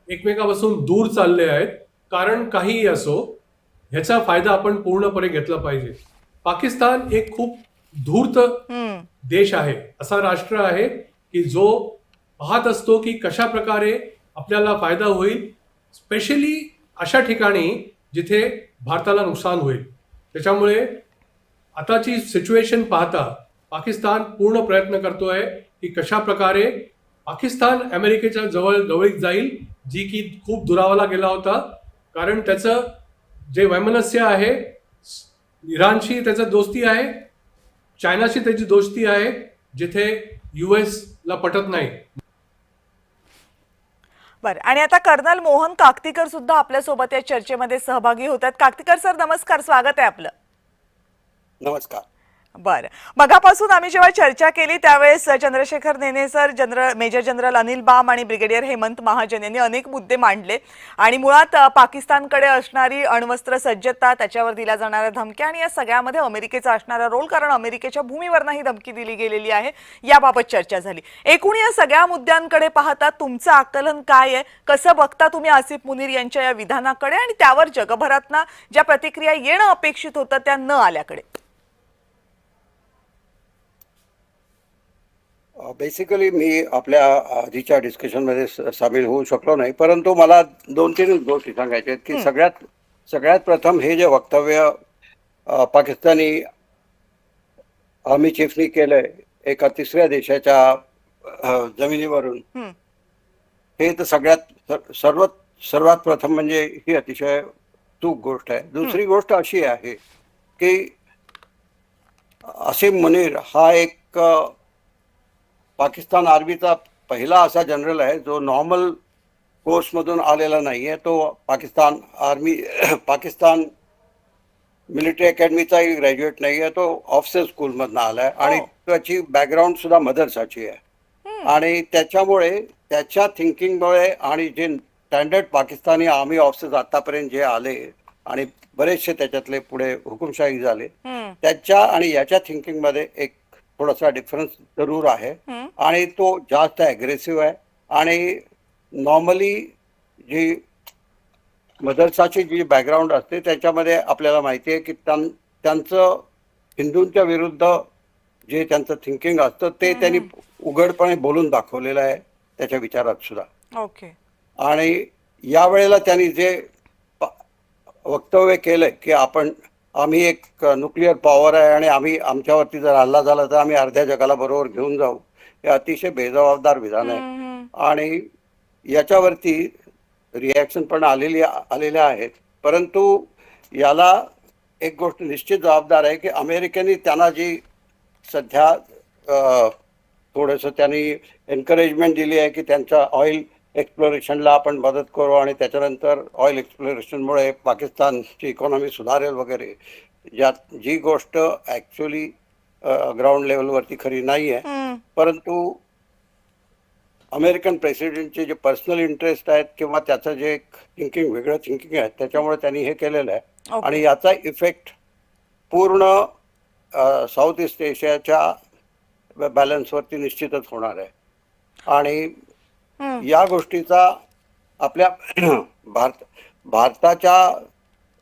एकमेकापासून दूर चालले आहेत, कारण काहीही असो, ह्याचा फायदा आपण पूर्णपणे घेतला पाहिजे. पाकिस्तान एक खूप धूर्त देश आहे, असा राष्ट्र आहे की जो पाहत असतो की कशा प्रकारे आपल्याला फायदा होईल, स्पेशली अशा ठिकाणी जिथे भारताला नुकसान होईल. त्याच्यामुळे आताची सिच्युएशन पाहता पाकिस्तान पूर्ण प्रयत्न करतोय की कशा प्रकारे पाकिस्तान अमेरिकेच्या जवळीक जाईल, जी की खूप दुरावला गेला होता. कारण त्याचं जे वैमनस्य आहे, इराणशी त्याचं दोस्ती आहे, चायनाशी त्याची दोस्ती आहे, जिथे US ला पटत नाही. बरं, आणि आता कर्नल मोहन काकतीकर सुद्धा आपल्या सोबत या चर्चेमध्ये सहभागी होत आहेत. काकतीकर सर नमस्कार, स्वागत आहे आपलं. नमस्कार. बरं, मगापासून आम्ही जेव्हा चर्चा केली त्यावेळेस Chandrashekhar Nene sir, major general Anil Bam आणि ब्रिगेडियर हेमंत महाजन यांनी अनेक मुद्दे मांडले आणि मुळात पाकिस्तानकडे असणारी अण्वस्त्र सज्जता, त्याच्यावर दिल्या जाणाऱ्या धमक्या आणि या सगळ्यामध्ये अमेरिकेचा असणारा रोल, कारण अमेरिकेच्या भूमीवरनं ही धमकी दिली गेलेली आहे, याबाबत चर्चा झाली. एकूण या सगळ्या मुद्द्यांकडे पाहता तुमचं आकलन काय आहे? कसं बघता तुम्ही आसिफ मुनीर यांच्या या विधानाकडे आणि त्यावर जगभरातना ज्या प्रतिक्रिया येणं अपेक्षित होतं त्या न आल्याकडे? बेसिकली मी आपल्या आधीच्या डिस्कशनमध्ये सामील होऊ शकलो नाही, परंतु मला 2-3 गोष्टी सांगायच्या आहेत की सगळ्यात प्रथम हे जे वक्तव्य पाकिस्तानी आर्मी चीफनी केलंय एका तिसऱ्या देशाच्या जमिनीवरून, हे तर सर्वात प्रथम म्हणजे ही अतिशय चूक गोष्ट आहे. दुसरी गोष्ट अशी आहे की आसिफ मुनीर हा एक पाकिस्तान आर्मीचा पहिला असा जनरल आहे जो नॉर्मल कोर्समधून आलेला नाही आहे. तो पाकिस्तान मिलिटरी अकॅडमीचाही ग्रॅज्युएट नाही आहे, तो ऑफिसर स्कूलमधनं आला आहे आणि त्याची बॅकग्राऊंड सुद्धा मदरसाची आहे. आणि त्याच्यामुळे त्याच्या थिंकिंगमुळे आणि जे स्टँडर्ड पाकिस्तानी आर्मी ऑफिसर्स आतापर्यंत जे आले आणि बरेचसे त्याच्यातले पुढे हुकुमशाही झाले, त्याच्या आणि याच्या थिंकिंगमध्ये एक थोडासा डिफरन्स जरूर आहे आणि तो जास्त ॲग्रेसिव्ह आहे. आणि नॉर्मली जी मदरसाची जी बॅकग्राऊंड असते त्याच्यामध्ये आपल्याला माहिती आहे की त्यांचं हिंदूंच्या विरुद्ध जे त्यांचं थिंकिंग असतं ते त्यांनी उघडपणे बोलून दाखवलेलं आहे त्याच्या विचारात सुद्धा. ओके. आणि यावेळेला त्यांनी जे वक्तव्य केलंय की आम्ही एक न्यूक्लिअर पॉवर आहे आणि आमच्यावरती जर हल्ला झाला तर आम्ही अर्ध्या जगाला बरोबर घेऊन जाऊ, हे अतिशय बेजबाबदार विधान आहे. आणि याच्यावरती रिॲक्शन पण आलेल्या आहेत. परंतु याला एक गोष्ट निश्चित जबाबदार आहे की अमेरिकेने त्यांना जी सध्या थोडंसं त्यांनी एन्करेजमेंट दिली आहे की त्यांच्या ऑइल एक्सप्लोरेशनला आपण मदत करू आणि त्याच्यानंतर ऑइल एक्सप्लोरेशनमुळे पाकिस्तानची इकॉनॉमी सुधारेल वगैरे, जी गोष्ट ॲक्च्युली ग्राउंड लेवलवरती खरी नाही आहे. परंतु अमेरिकन प्रेसिडेंटचे जे पर्सनल इंटरेस्ट आहेत किंवा त्याचं जे थिंकिंग वेगळं थिंकिंग आहे त्याच्यामुळे त्यांनी हे केलेलं आहे. आणि याचा इफेक्ट पूर्ण साऊथ ईस्ट एशियाच्या बॅलन्सवरती निश्चितच होणार आहे. आणि या गोष्टीचा आपल्या भारताच्या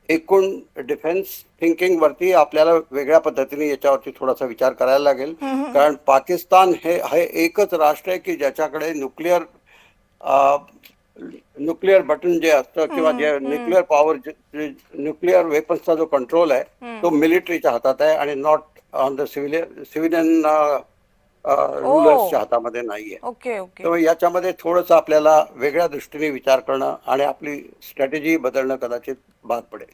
एकूण डिफेन्स थिंकिंग वरती आपल्याला वेगळ्या पद्धतीने याच्यावरती थोडासा विचार करायला लागेल. कारण पाकिस्तान हे एकच राष्ट्र आहे की ज्याच्याकडे न्यूक्लिअर बटन जे असतं किंवा जे न्यूक्लिअर पॉवर, न्यूक्लिअर वेपन्सचा जो कंट्रोल आहे तो मिलिटरीच्या हातात आहे आणि नॉट ऑन द सिव्हिलियन रुलर्सच्या हातामध्ये नाहीये. तर याच्यामध्ये थोडंसं आपल्याला वेगळ्या दृष्टीने विचार करणं आणि आपली स्ट्रॅटेजी बदलणं कदाचित भाग पडेल.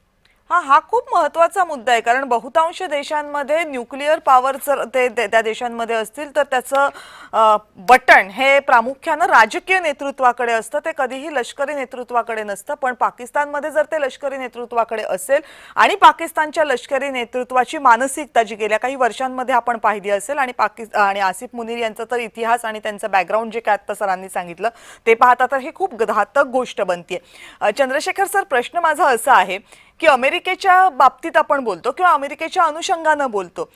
हा खूप महत्त्वाचा मुद्दा आहे, कारण बहुतांश देशांमध्ये न्यूक्लिअर पॉवर जर त्या देशांमध्ये असतील तर त्याचं बटन हे प्रामुख्यानं राजकीय नेतृत्वाकडे असतं, ते कधीही लष्करी नेतृत्वाकडे नसतं. पण पाकिस्तानमध्ये जर ते लष्करी नेतृत्वाकडे असेल आणि पाकिस्तानच्या लष्करी नेतृत्वाची मानसिकता जी गेल्या काही वर्षांमध्ये आपण पाहिली असेल आणि आसिफ मुनीर यांचा तर इतिहास आणि त्यांचं बॅकग्राऊंड जे काय आता सरांनी सांगितलं ते पाहता तर हे खूप घातक गोष्ट बनते. चंद्रशेखर सर, प्रश्न माझा असा आहे की अमेरिकेच्या बाबतीत आपण बोलतो किंवा अमेरिकेच्या अनुषंगानं बोलतो,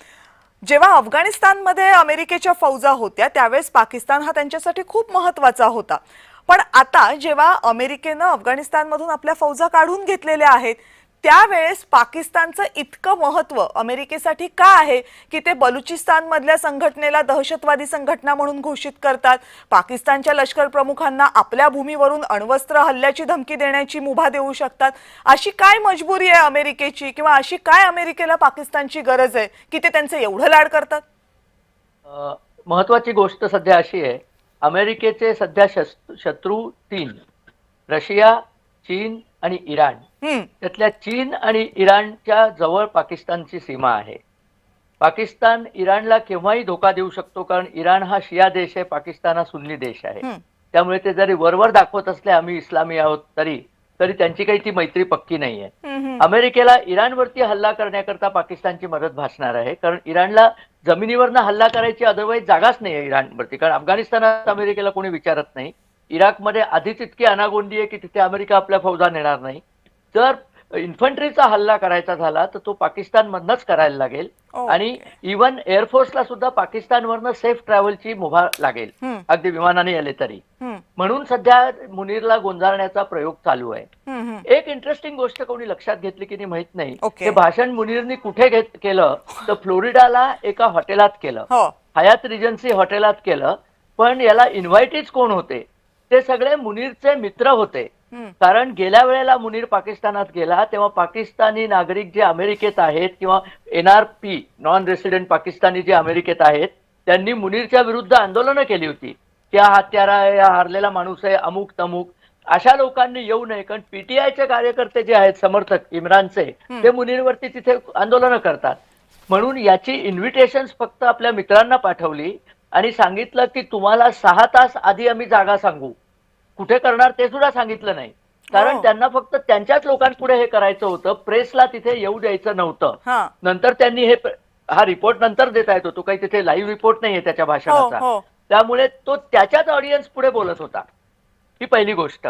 जेव्हा अफगाणिस्तानमध्ये अमेरिकेच्या फौजा होत्या त्यावेळेस पाकिस्तान हा त्यांच्यासाठी खूप महत्त्वाचा होता. पण आता जेव्हा अमेरिकेनं अफगाणिस्तानमधून आपल्या फौजा काढून घेतलेल्या आहेत त्यावेळेस पाकिस्तानचं इतकं महत्त्व अमेरिकेसाठी का आहे की ते बलुचिस्तानमधल्या संघटनेला दहशतवादी संघटना म्हणून घोषित करतात, पाकिस्तानच्या लष्कर प्रमुखांना आपल्या भूमीवरून अण्वस्त्र हल्ल्याची धमकी देण्याची मुभा देऊ शकतात? अशी काय मजबुरी आहे अमेरिकेची किंवा अशी काय अमेरिकेला पाकिस्तानची गरज आहे की ते त्यांचे एवढं लाड करतात? महत्वाची गोष्ट सध्या अशी आहे, अमेरिकेचे सध्या शत्रू 3, रशिया, चीन आणि इराण. त्यातल्या चीन आणि इराणच्या जवळ पाकिस्तानची सीमा आहे. पाकिस्तान इराणला केव्हाही धोका देऊ शकतो, कारण इराण हा शिया देश आहे, पाकिस्तान हा सुन्नी देश आहे. त्यामुळे ते जरी वरवर दाखवत असले आम्ही इस्लामी आहोत तरी तरी त्यांची काही ती मैत्री पक्की नाहीये. अमेरिकेला इराणवरती हल्ला करण्याकरता पाकिस्तानची मदत भासणार आहे, कारण इराणला जमिनीवरनं हल्ला करायची अदरवाईज जागाच नाही आहे इराणवरती, कारण अफगाणिस्तानात अमेरिकेला कोणी विचारत नाही. इराकमध्ये आधीच इतकी अनागोंदी आहे की तिथे अमेरिका आपल्या फौजा नेणार नाही. जर इन्फंट्रीचा हल्ला करायचा झाला तर तो पाकिस्तानमधनच करायला लागेल आणि इव्हन एअरफोर्सला सुद्धा पाकिस्तानवरनं सेफ ट्रॅव्हलची मुभा लागेल, अगदी विमानाने आले तरी. म्हणून सध्या मुनीरला गोंजारण्याचा प्रयोग चालू आहे. एक इंटरेस्टिंग गोष्ट कोणी लक्षात घेतली की नाही माहित नाही, हे भाषण मुनीरनी कुठे केलं तर फ्लोरिडाला एका हॉटेलात केलं, हयात रिजन्सी हॉटेलात केलं. पण याला इन्व्हायटीज कोण होते, ते सगळे मुनीरचे मित्र होते. कारण गेल्या वेळेला मुनीर पाकिस्तानात गेला तेव्हा पाकिस्तानी नागरिक जे अमेरिकेत आहेत किंवा NRP नॉन रेसिडेंट पाकिस्तानी जे अमेरिकेत आहेत त्यांनी मुनीरच्या विरुद्ध आंदोलनं केली होती की हा हत्यारा आहे, हा हारलेला माणूस आहे, अमुक तमुक. अशा लोकांनी येऊ नये, कारण PTIचे कार्यकर्ते जे आहेत समर्थक इम्रानचे ते मुनीरवरती तिथे आंदोलनं करतात. म्हणून याची इन्व्हिटेशन्स फक्त आपल्या मित्रांना पाठवली आणि सांगितलं की तुम्हाला 6 तास आधी आम्ही जागा सांगू, कुठे करणार ते सुद्धा सांगितलं नाही. कारण त्यांना फक्त त्यांच्याच लोकांपुढे हे करायचं होतं, प्रेसला तिथे येऊ द्यायचं नव्हतं. नंतर त्यांनी हा रिपोर्ट नंतर देता येतो, तो काही तिथे लाईव्ह रिपोर्ट नाहीये त्याच्या भाषणाचा, त्यामुळे तो त्याच्याच ऑडियन्स पुढे बोलत होता. ही पहिली गोष्ट.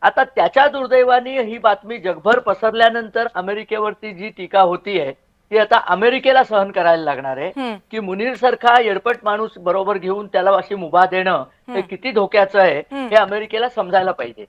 आता त्याच्या दुर्दैवाने ही बातमी जगभर पसरल्यानंतर अमेरिकेवरती जी टीका होतीये ती आता अमेरिकेला सहन करायला लागणार आहे की मुनीर सारखा येडपट माणूस बरोबर घेऊन त्याला अशी मुभा देणं हे किती धोक्याचं आहे हे अमेरिकेला समजायला पाहिजे.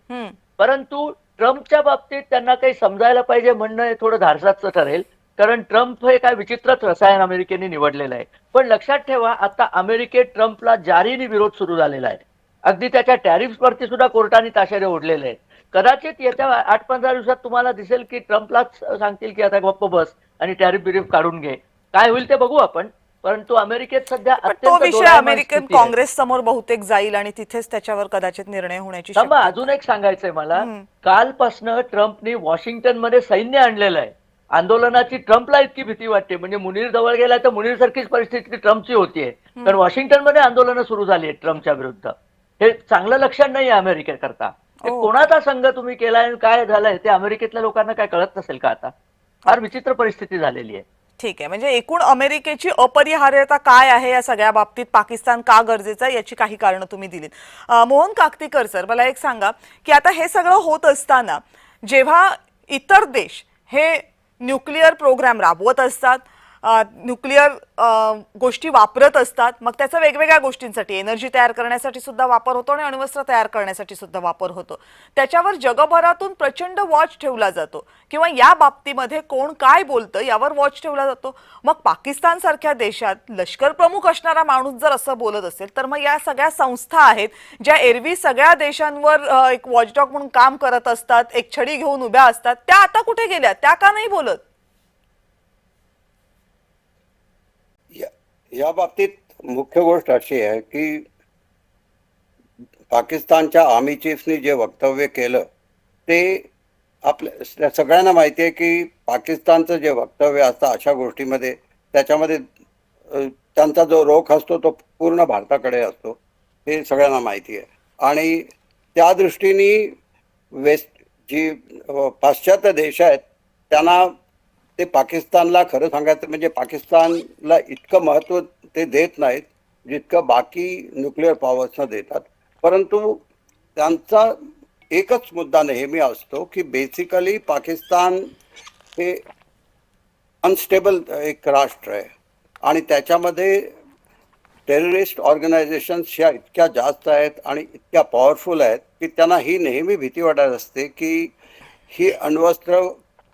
परंतु ट्रम्पच्या बाबतीत त्यांना काही समजायला पाहिजे म्हणणं हे थोडं धाडसाचं ठरेल, कारण ट्रम्प हे काय विचित्रच रसायन अमेरिकेने निवडलेलं आहे. पण लक्षात ठेवा, आता अमेरिकेत ट्रम्पला जारीने विरोध सुरू झालेला आहे. अगदी त्याच्या टॅरिफ्सवरती सुद्धा कोर्टाने ताशेरे ओढलेले आहेत. कदाचित येत्या 8-15 दिवसात तुम्हाला दिसेल की ट्रम्पलाच सांगतील की आता गप्प बस आणि टॅरिफ बिरीफ काढून घे. काय होईल ते बघू आपण. परंतु अमेरिकेत सध्या तो विषय अमेरिकन काँग्रेस समोर बहुतेक जाईल आणि तिथेच त्याच्यावर कदाचित निर्णय होण्याची शक्यता. अजून एक सांगायचंय मला, कालपासनं ट्रम्पनी वॉशिंग्टनमध्ये सैन्य आणलेलं आहे. आंदोलनाची ट्रम्पला इतकी भीती वाटते, म्हणजे मुनीर जवळ गेला तर मुनीर सारखीच परिस्थिती ट्रम्पची होतीये, कारण वॉशिंग्टनमध्ये आंदोलनं सुरू झाली आहेत ट्रम्पच्या विरुद्ध. हे चांगलं लक्षण नाही अमेरिकेकरता. कोणाचा संघ तुम्ही केलाय काय झालंय ते अमेरिकेतल्या लोकांना काय कळत नसेल का? आता फार विचित्र परिस्थिती झालेली आहे. ठीक आहे, म्हणजे एकूण अमेरिकेची अपरिहार्यता काय आहे या सगळ्या बाबतीत, पाकिस्तान का गरजेचा याची काही कारणं तुम्ही दिलीत. मोहन काकतीकर सर, मला एक सांगा की आता हे सगळं होत असताना जेव्हा इतर देश हे न्यूक्लिअर प्रोग्राम राबवत असतात, न्यूक्लिअर गोष्टी वापरत असतात, मग त्याचा वेगवेगळ्या गोष्टींसाठी एनर्जी तयार करण्यासाठी सुद्धा वापर होतो आणि अण्वस्त्र तयार करण्यासाठी सुद्धा वापर होतो, त्याच्यावर जगभरातून प्रचंड वॉच ठेवला जातो किंवा या बाबतीमध्ये कोण काय बोलतं यावर वॉच ठेवला जातो. मग पाकिस्तान सारख्या देशात लष्कर प्रमुख असणारा माणूस जर असं बोलत असेल तर मग या सगळ्या संस्था आहेत ज्या एरवी सगळ्या देशांवर एक वॉचडॉग म्हणून काम करत असतात, एक छडी घेऊन उभ्या असतात, त्या आता कुठे गेल्या? त्या का नाही बोलत? या बाबतीत मुख्य गोष्ट अशी आहे की पाकिस्तानच्या आर्मी चीफनी जे वक्तव्य केलं ते आपल्या सगळ्यांना माहिती आहे की पाकिस्तानचं जे वक्तव्य असतं अशा गोष्टीमध्ये त्याच्यामध्ये त्यांचा जो रोख असतो तो पूर्ण भारताकडे असतो, हे सगळ्यांना माहिती आहे. आणि त्या दृष्टीने जी पाश्चात्य देश आहेत त्यांना ते पाकिस्तानला खरं सांगायचं म्हणजे पाकिस्तानला इतकं महत्त्व ते देत नाहीत जितकं बाकी न्यूक्लिअर पॉवर्सना देतात. परंतु त्यांचा एकच मुद्दा नेहमी असतो की बेसिकली पाकिस्तान हे अनस्टेबल एक राष्ट्र आहे आणि त्याच्यामध्ये टेररिस्ट ऑर्गनायझेशन्स ह्या इतक्या जास्त आहेत आणि इतक्या पॉवरफुल आहेत की त्यांना ही नेहमी भीती वाटत असते की ही अण्वस्त्र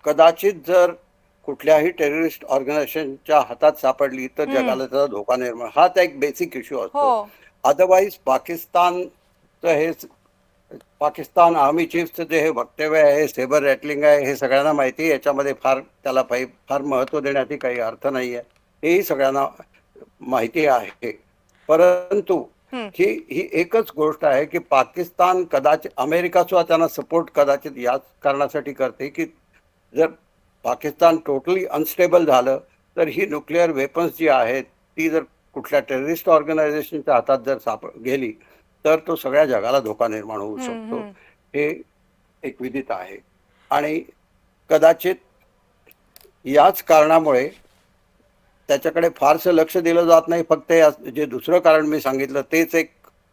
कदाचित जर कुठल्याही टेररिस्ट ऑर्गनायझेशनच्या हातात सापडली तर जगाला त्याचा धोका निर्माण, हा त्या एक बेसिक इश्यू असतो. अदरवाईज पाकिस्तानचं हे पाकिस्तान आर्मी चीफचं जे हे वक्तव्य आहे, सेबर रॅटलिंग आहे, हे सगळ्यांना माहिती आहे. याच्यामध्ये त्याला फार महत्त्व देण्यात काही अर्थ नाही आहे, हेही सगळ्यांना माहिती आहे. परंतु ही एकच गोष्ट आहे की पाकिस्तान कदाचित अमेरिका सुद्धा त्यांना सपोर्ट कदाचित याच कारणासाठी करते की जर पाकिस्तान टोटली अनस्टेबल झालं तर ही न्यूक्लिअर वेपन्स जी आहेत ती जर कुठल्या टेररिस्ट ऑर्गनायझेशनच्या हातात जर गेली तर तो सगळ्या जगाला धोका निर्माण होऊ शकतो. हे एक विदित आहे आणि कदाचित याच कारणामुळे त्याच्याकडे फारसं लक्ष दिलं जात नाही. फक्त जे दुसरं कारण मी सांगितलं तेच एक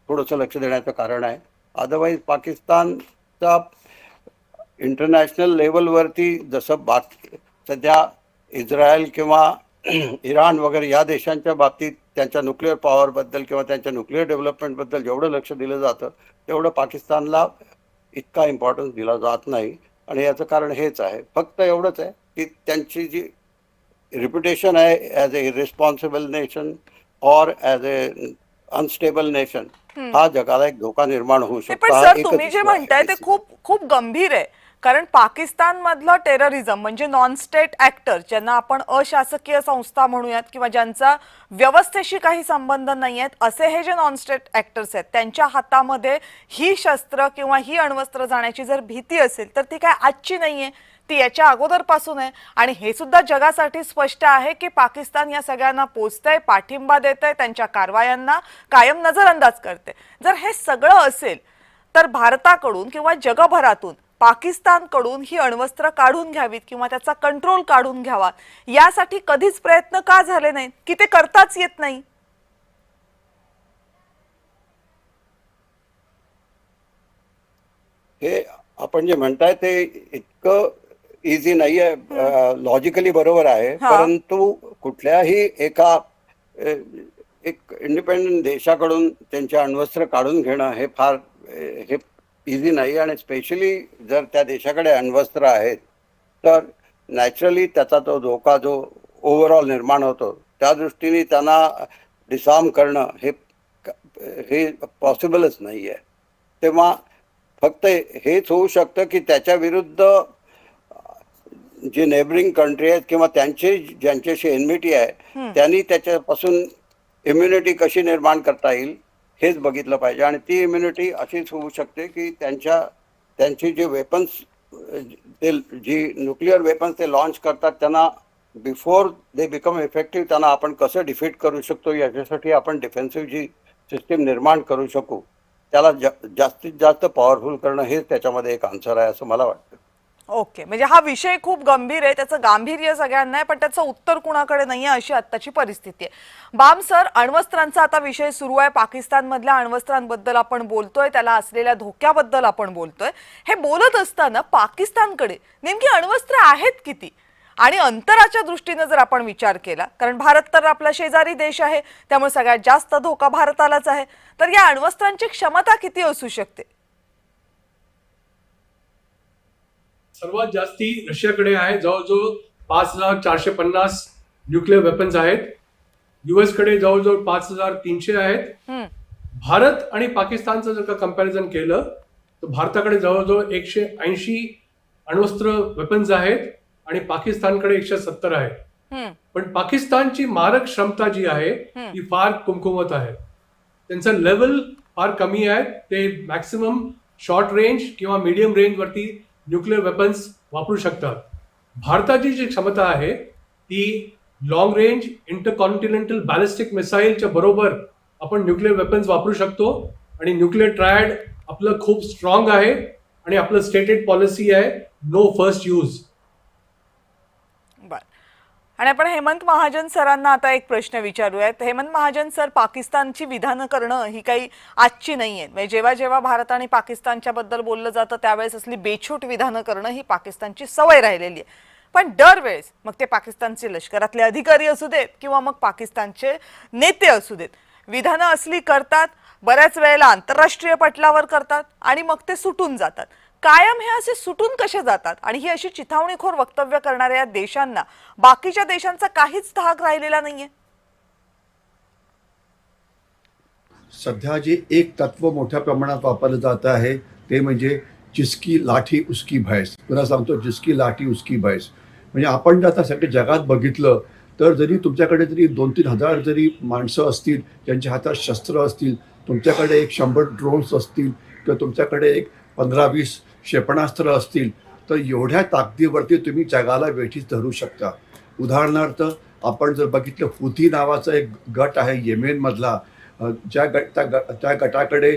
थोडंसं लक्ष देण्याचं कारण आहे. अदरवाईज पाकिस्तानचा इंटरनॅशनल लेवलवरती जसं सध्या इस्रायल किंवा इराण वगैरे या देशांच्या बाबतीत त्यांच्या न्यूक्लिअर पॉवरबद्दल किंवा त्यांच्या न्यूक्लिअर डेव्हलपमेंटबद्दल जेवढं लक्ष दिलं जातं तेवढं पाकिस्तानला इतका इम्पॉर्टन्स दिला जात नाही. आणि याचं कारण हेच आहे, फक्त एवढंच आहे की त्यांची जी reputation as a irresponsible nation or as a unstable nation हा जगाला एक धोका निर्माण होऊ नाही, शकतो. पण हा सर एकच तुम्ही जे issue आहे म्हणताय ते basically. खूप खूप गंभीर आहे. कारण पाकिस्तान मधलं टेररिझम म्हणजे नॉन स्टेट ऍक्टर ज्यांना आपण अशासकीय संस्था म्हणूयात किंवा ज्यांचा व्यवस्थेशी काही संबंध नाही आहेत असे हे जे नॉन स्टेट ऍक्टर्स आहेत त्यांच्या हातामध्ये ही शस्त्र किंवा ही अण्वस्त्र जाण्याची जर भीती असेल तर ती काय आजची नाहीये, ती याच्या अगोदरपासून आहे. आणि हे सुद्धा जगासाठी स्पष्ट आहे की पाकिस्तान या सगळ्यांना पोचतंय, पाठिंबा देतंय, त्यांच्या कारवायांना कायम नजरअंदाज करते. जर हे सगळं असेल तर भारताकडून किंवा जगभरातून पाकिस्तानकडून ही अण्वस्त्र काढून घ्यावीत किंवा त्याचा कंट्रोल काढून घ्यावा यासाठी कधीच प्रयत्न का झाले नाहीत की ते करताच येत नाही? हे आपण जे म्हणताय ते इतकं इझी नाही आहे. लॉजिकली बरोबर आहे, हा. परंतु कुठल्याही एका एक इंडिपेंडंट देशाकडून त्यांचे अण्वस्त्र काढून घेणं हे फार हे इझी नाही. आणि स्पेशली जर त्या देशाकडे अण्वस्त्र आहेत तर नॅचरली त्याचा तो धोका जो ओव्हरऑल निर्माण होतो त्या दृष्टीने त्यांना डिसआर्म करणं हे पॉसिबलच नाही आहे. तेव्हा फक्त हेच होऊ शकतं की त्याच्या विरुद्ध जे नेबरिंग कंट्री आहेत किंवा ज्यांच्याशी एनमिटी आहे त्यांनी त्याच्यापासून इम्युनिटी कशी निर्माण करता येईल हेच बघितलं पाहिजे. आणि ती इम्युनिटी अशीच होऊ शकते की त्यांची जे वेपन्स ते जी न्यूक्लिअर वेपन्स ते लॉन्च करतात त्यांना बिफोर दे बिकम इफेक्टिव्ह त्यांना आपण कसं डिफीट करू शकतो याच्यासाठी आपण डिफेन्सिव्ह जी सिस्टीम निर्माण करू शकू त्याला जास्तीत जास्त पॉवरफुल करणं हेच त्याच्यामध्ये एक आन्सर आहे असं मला वाटतं. ओके, म्हणजे हा विषय खूप गंभीर आहे, त्याचं गांभीर्य सगळ्यांना आहे पण त्याचं उत्तर कुणाकडे नाहीये अशी आत्ताची परिस्थिती आहे. बाम सर, अण्वस्त्रांचा आता विषय सुरू आहे. पाकिस्तानमधल्या अण्वस्त्रांबद्दल आपण बोलतोय, त्याला असलेल्या धोक्याबद्दल आपण बोलतोय. हे बोलत असताना पाकिस्तानकडे नेमकी अण्वस्त्र आहेत किती आणि अंतराच्या दृष्टीने जर आपण विचार केला, कारण भारत तर आपला शेजारी देश आहे त्यामुळे सगळ्यात जास्त धोका भारतालाच आहे, तर या अण्वस्त्रांची क्षमता किती असू शकते? सर्वात जास्ती रशियाकडे आहे, जवळजवळ 5,450 न्यूक्लिअर वेपन्स आहेत. US कडे जवळजवळ 5,300 आहेत. भारत आणि पाकिस्तानचं जर का कंपॅरिझन केलं तर भारताकडे जवळजवळ 180 अण्वस्त्र वेपन्स आहेत आणि पाकिस्तानकडे 170 आहेत. पण पाकिस्तानची मारक क्षमता जी आहे ती फार कुमकुमत आहे. त्यांचं लेवल फार कमी आहे. ते मॅक्सिमम शॉर्ट रेंज किंवा मीडियम रेंज वरती न्यूक्लिअर वेपन्स वापरू शकतात. भारताची जी क्षमता आहे ती लॉंग रेंज इंटरकॉन्टिनेंटल बॅलिस्टिक मिसाईलच्या बरोबर आपण न्यूक्लिअर वेपन्स वापरू शकतो. आणि न्यूक्लिअर ट्रायड आपलं खूप स्ट्रॉंग आहे आणि आपलं स्टेटेड पॉलिसी आहे नो फर्स्ट यूज. आणि आपण हेमंत महाजन सरांना आता एक प्रश्न विचारूयात. हेमंत महाजन सर, पाकिस्तानची विधानं करणं ही काही आजची नाहीये. म्हणजे जेव्हा जेव्हा भारत आणि पाकिस्तानच्या बद्दल बोललं जातं त्यावेळेस असली बेछूट विधानं करणं ही पाकिस्तानची सवय राहिलेली आहे. पण दरवेळेस मग ते पाकिस्तानचे लष्करातले अधिकारी असू देत किंवा मग पाकिस्तानचे नेते असू देत, विधानं असली करतात, बऱ्याच वेळेला आंतरराष्ट्रीय पटलावर करतात आणि मग ते सुटून जातात. कायम हे असे सुटून कसे जातात? आणि ही अशी चिथावणीखोर वक्तव्य करणाऱ्या या देशांना बाकीच्या देशांचा काहीच धाक राहिलेला नाहीये. सध्या जे एक तत्व मोठ्या प्रमाणात वापरलं जात आहे ते म्हणजे जिसकी लाठी उसकी भैंस. पुन्हा सांगतो, जिसकी लाठी उसकी भैंस. म्हणजे आपण जर आता सगळे जगात बघितलं तर जरी तुमच्याकडे जरी 2-3 हजार जरी माणसं असतील ज्यांच्या हातात शस्त्र असतील, तुमच्याकडे 100 ड्रोन्स असतील किंवा तुमच्याकडे 15-20 क्षेपणास्त्र असतील तर एवढ्या ताकदीवरती तुम्ही जगाला वेठीस धरू शकता. उदाहरणार्थ आपण जर बघितलं, हुथी नावाचा एक गट आहे येमेनमधला, त्या गटाकडे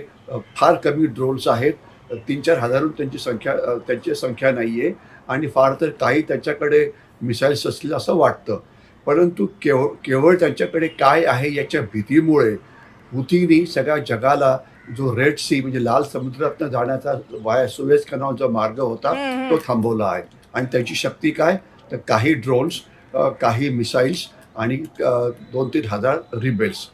फार कमी ड्रोन्स आहेत 3-4 हजारून त्यांची संख्या नाही आहे आणि फार तर काही त्यांच्याकडे मिसाईल्स असतील असं वाटतं. परंतु केवळ त्यांच्याकडे काय आहे याच्या भीतीमुळे हुतीनी सगळ्या जगाला जो रेड सी म्हणजे लाल समुद्रातनं जाण्याचा वाया सुएझ कॅनॉल जो मार्ग होता तो थांबवला आहे. आणि त्याची शक्ती काय, तर काही ड्रोन्स, काही मिसाईल्स आणि 2-3 हजार रिबेल्स.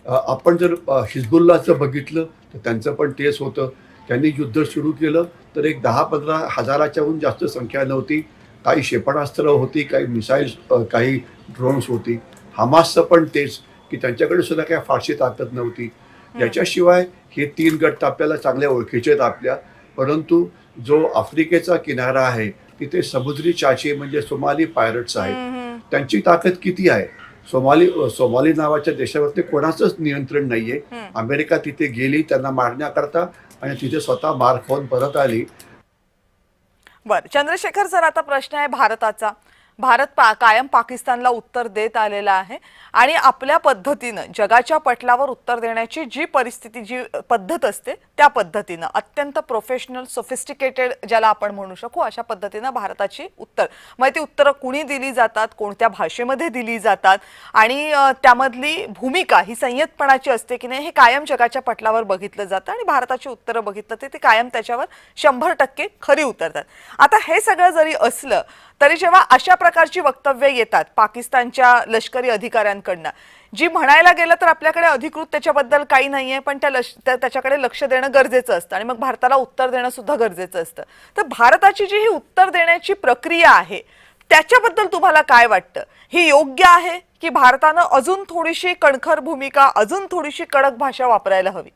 आपण जर हिजबुल्लाचं बघितलं तर त्यांचं पण तेच होतं. त्यांनी युद्ध सुरू केलं तर एक 10-15 हजाराच्याहून जास्त संख्या नव्हती. काही क्षेपणास्त्र होती, काही मिसाईल्स, काही ड्रोन्स होती. हमासचं पण तेच, की त्यांच्याकडे सुद्धा काही फारशी ताकद नव्हती. याच्याशिवाय हे 3 गट तर आपल्याला चांगल्या ओळखीचे आहेत आपल्या. परंतु जो आफ्रिकेचा किनारा आहे तिथे समुद्री चाचे म्हणजे सोमाली पायरट्स आहेत. त्यांची ताकद किती आहे? सोमाली नावाच्या देशावरती कोणाचंच नियंत्रण नाहीये. अमेरिका तिथे गेली त्यांना मारण्याकरता आणि तिथे स्वतः मार खाऊन परत आली. बरं चंद्रशेखर सर, आता प्रश्न आहे भारताचा. भारत कायम पाकिस्तानला उत्तर देत आलेला आहे आणि आपल्या पद्धतीनं जगाच्या पटलावर उत्तर देण्याची जी परिस्थिती, जी पद्धत असते त्या पद्धतीनं अत्यंत प्रोफेशनल, सोफिस्टिकेटेड ज्याला आपण म्हणू शकू, अशा पद्धतीनं भारताची उत्तर, मग ती उत्तरं कुणी दिली जातात, कोणत्या भाषेमध्ये दिली जातात आणि त्यामधली भूमिका ही संयतपणाची असते की नाही हे कायम जगाच्या पटलावर बघितलं जातं आणि भारताची उत्तरं बघितलं ते कायम त्याच्यावर 100% खरी उतरतात. आता हे सगळं जरी असलं तरी जेव्हा अशा प्रकारची वक्तव्य येतात पाकिस्तानच्या लष्करी अधिकाऱ्यांकडनं, जी म्हणायला गेलं तर आपल्याकडे अधिकृत त्याच्याबद्दल काही नाहीये, पण त्याच्याकडे लक्ष देणं गरजेचं असतं आणि मग भारताला उत्तर देणं सुद्धा गरजेचं असतं. तर भारताची जी ही उत्तर देण्याची प्रक्रिया आहे त्याच्याबद्दल तुम्हाला काय वाटतं? ही योग्य आहे की भारतानं अजून थोडीशी कणखर भूमिका, अजून थोडीशी कडक भाषा वापरायला हवी?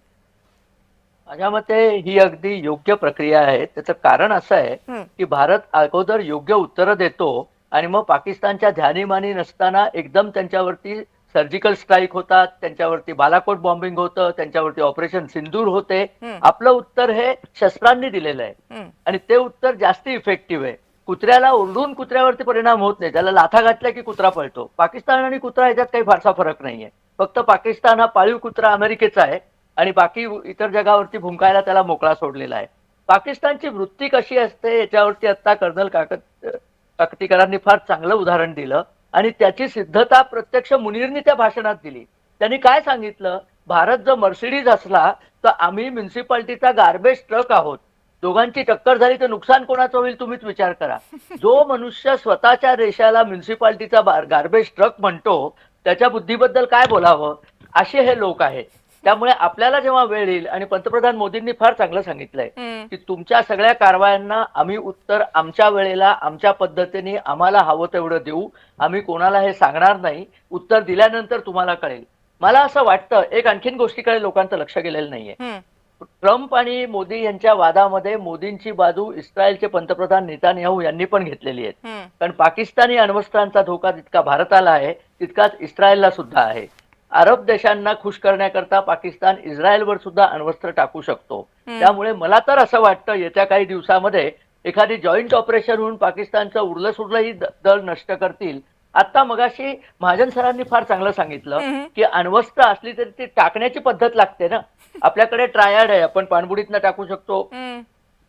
माझ्या मते ही अगदी योग्य प्रक्रिया आहे. त्याचं कारण असं आहे की भारत अगोदर योग्य उत्तरं देतो आणि मग पाकिस्तानच्या ध्यानीमानी नसताना एकदम त्यांच्यावरती सर्जिकल स्ट्राईक होतात, त्यांच्यावरती बालाकोट बॉम्बिंग होतं, त्यांच्यावरती ऑपरेशन सिंदूर होते. आपलं उत्तर हे शस्त्रांनी दिलेलं आहे आणि ते उत्तर जास्त इफेक्टिव्ह आहे. कुत्र्याला ओरडून कुत्र्यावरती परिणाम होत नाही, त्याला लाथा घातल्या की कुत्रा पळतो. पाकिस्तान आणि कुत्रा ह्याच्यात काही फारसा फरक नाहीये. फक्त पाकिस्तान हा पाळीव कुत्रा अमेरिकेचा आहे आणि बाकी इतर जगावरती भुंकायला त्याला मोकळा सोडलेला आहे. पाकिस्तानची वृत्ती कशी असते याच्यावरती आता कर्नल काकतीकरांनी फार चांगलं उदाहरण दिलं आणि त्याची सिद्धता प्रत्यक्ष मुनीरनी त्या भाषणात दिली. त्यांनी काय सांगितलं, भारत जर मर्सिडीज असला तर आम्ही म्युन्सिपाल्टीचा गार्बेज ट्रक आहोत. दोघांची टक्कर झाली तर नुकसान कोणाचं होईल तुम्हीच विचार करा. जो मनुष्य स्वतःच्या देशाला म्युन्सिपाल्टीचा गार्बेज ट्रक म्हणतो त्याच्या बुद्धीबद्दल काय बोलावं, असे हे लोक आहेत. त्यामुळे आपल्याला जेव्हा वेळ येईल, आणि पंतप्रधान मोदींनी फार चांगलं सांगितलंय की तुमच्या सगळ्या कारवायांना आम्ही उत्तर आमच्या वेळेला आमच्या पद्धतीने आम्हाला हवं तेवढं देऊ, आम्ही कोणाला हे सांगणार नाही, उत्तर दिल्यानंतर तुम्हाला कळेल. मला असं वाटतं एक आणखीन गोष्टीकडे लोकांचं लक्ष गेलेलं नाहीये. ट्रम्प आणि मोदी यांच्या वादामध्ये मोदींची बाजू इस्रायलचे पंतप्रधान नेतान्याहू यांनी पण घेतलेली आहे. कारण पाकिस्तानी अण्वस्त्रांचा धोका जितका भारताला आहे तितकाच इस्रायलला सुद्धा आहे. अरब देशांना खुश करण्याकरता पाकिस्तान इस्रायलवर सुद्धा अण्वस्त्र टाकू शकतो. त्यामुळे मला तर असं वाटतं येत्या काही दिवसामध्ये एखादी जॉईंट ऑपरेशन होऊन पाकिस्तानचं उरलं सुरलंही दल नष्ट करतील. आता मगाशी महाजन सरांनी फार चांगलं सांगितलं की अण्वस्त्र असली तरी ती टाकण्याची पद्धत लागते ना. आपल्याकडे ट्रायड आहे, आपण पाणबुडीतनं टाकू शकतो,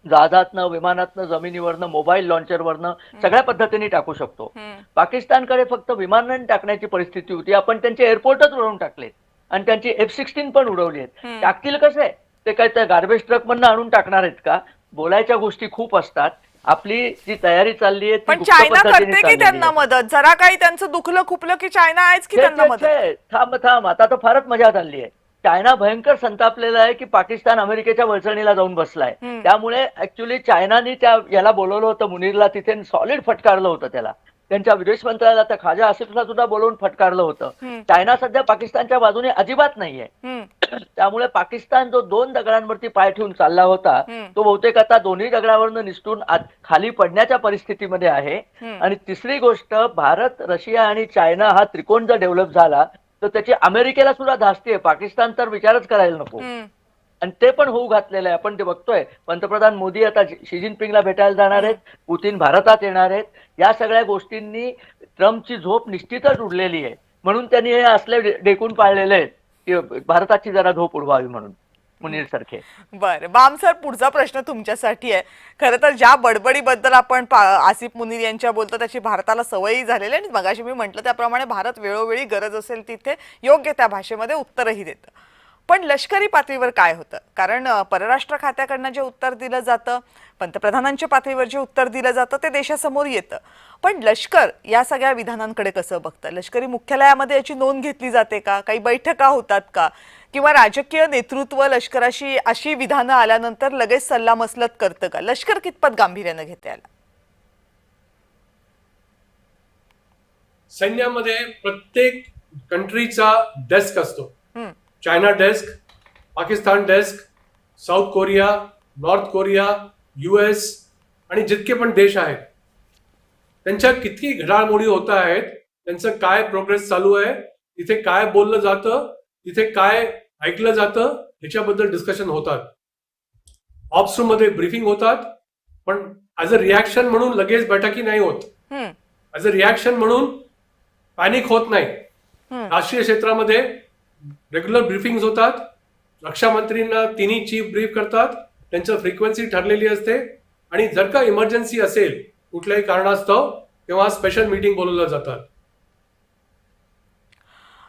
जहाजातनं, विमानातनं, जमिनीवरनं, मोबाईल लॉन्चरवरनं, सगळ्या पद्धतीने टाकू शकतो. पाकिस्तानकडे फक्त विमानाने टाकण्याची परिस्थिती होती, आपण त्यांचे एअरपोर्टच उडवून टाकलेत आणि त्यांची F-16 पण उडवली आहेत. टाकतील कसे ते? काय त्या गार्बेज ट्रक मधनं आणून टाकणार आहेत का? बोलायच्या गोष्टी खूप असतात. आपली जी तयारी चालली आहे पण चायना करते की त्यांना मदत? जरा काही त्यांचं दुखलं खुपलं की चायना आहेच की त्यांना मदत? थांब आता तर फारच मजा झाली आहे. चायना भयंकर संतापलेला आहे की पाकिस्तान अमेरिकेच्या वळचणीला जाऊन बसलाय. त्यामुळे ऍक्च्युली चायनानी याला बोलवलं होतं मुनीरला, तिथे सॉलिड फटकारलं होतं त्याला. त्यांच्या विदेश मंत्र्याला त्या खाजा आसिफला सुद्धा बोलवून फटकारलं होतं. चायना सध्या पाकिस्तानच्या बाजूने अजिबात नाहीये. त्यामुळे पाकिस्तान जो 2 दगडांवरती पाय ठेवून चालला होता तो बहुतेक आता दोन्ही दगडावरनं निसटून खाली पडण्याच्या परिस्थितीमध्ये आहे. आणि तिसरी गोष्ट, भारत, रशिया आणि चायना हा त्रिकोण जर डेव्हलप झाला तर त्याची अमेरिकेला सुद्धा धास्ती आहे. पाकिस्तान तर विचारच करायला नको. आणि ते पण होऊ घातलेलं आहे. आपण ते बघतोय. पंतप्रधान मोदी आता शी जिनपिंगला भेटायला जाणार आहेत, पुतीन भारतात येणार आहेत. या सगळ्या गोष्टींनी ट्रम्पची झोप निश्चितच उडलेली आहे. म्हणून त्यांनी हे असले डेकून पाळलेले आहेत की भारताची जरा झोप उडवावी म्हणून. मुनीर सारखे. बरं बाम सर, पुढचा प्रश्न तुमच्यासाठी आहे. खरं तर ज्या बडबडीबद्दल आपण आसिफ मुनीर यांच्या बोलतो त्याची भारताला सवयही झालेली आहे आणि मगाशी मी म्हटलं त्याप्रमाणे भारत वेळोवेळी गरज असेल तिथे योग्य त्या भाषेमध्ये उत्तरही देतं. पण लष्करी पातळीवर काय होतं? कारण परराष्ट्र खात्याकडनं जे उत्तर दिलं जातं, पंतप्रधानांच्या पातळीवर जे उत्तर दिलं जातं ते देशासमोर येतं. पण लष्कर या सगळ्या विधानांकडे कसं बघतं? लष्करी मुख्यालयामध्ये याची नोंद घेतली जाते का? काही बैठका होतात का? किंवा राजकीय नेतृत्व लष्कराशी अशी विधानं आल्यानंतर लगेच सल्लामसलत करतं का? लष्कर कितपत गांभीर्यानं घेते याला? सैन्यामध्ये प्रत्येक कंट्रीचा डेस्क असतो. China desk, Pakistan desk, south Korea, north Korea, US आणि जितके पण देश आहेत त्यांच्या किती घडामोडी होत आहेत, त्यांचं काय प्रोग्रेस चालू आहे, तिथे काय बोललं जातं, तिथे काय ऐकलं जातं, ह्याच्याबद्दल डिस्कशन होतात. ऑप्स रूम मध्ये ब्रीफिंग होतात, पण ऍज अ रिॲक्शन म्हणून लगेच बैठकी नाही होत. ऍज अ रिॲक्शन म्हणून पॅनिक होत नाही. राष्ट्रीय क्षेत्रामध्ये रेग्युलर ब्रीफिंग्स होतात. रक्षा मंत्रींना तिन्ही चीफ ब्रीफ करतात, त्यांचं फ्रिक्वेन्सी ठरलेली असते आणि जर का इमर्जन्सी असेल कुठल्याही कारणास्तव तेव्हा स्पेशल मीटिंग बोलवल्या जातात.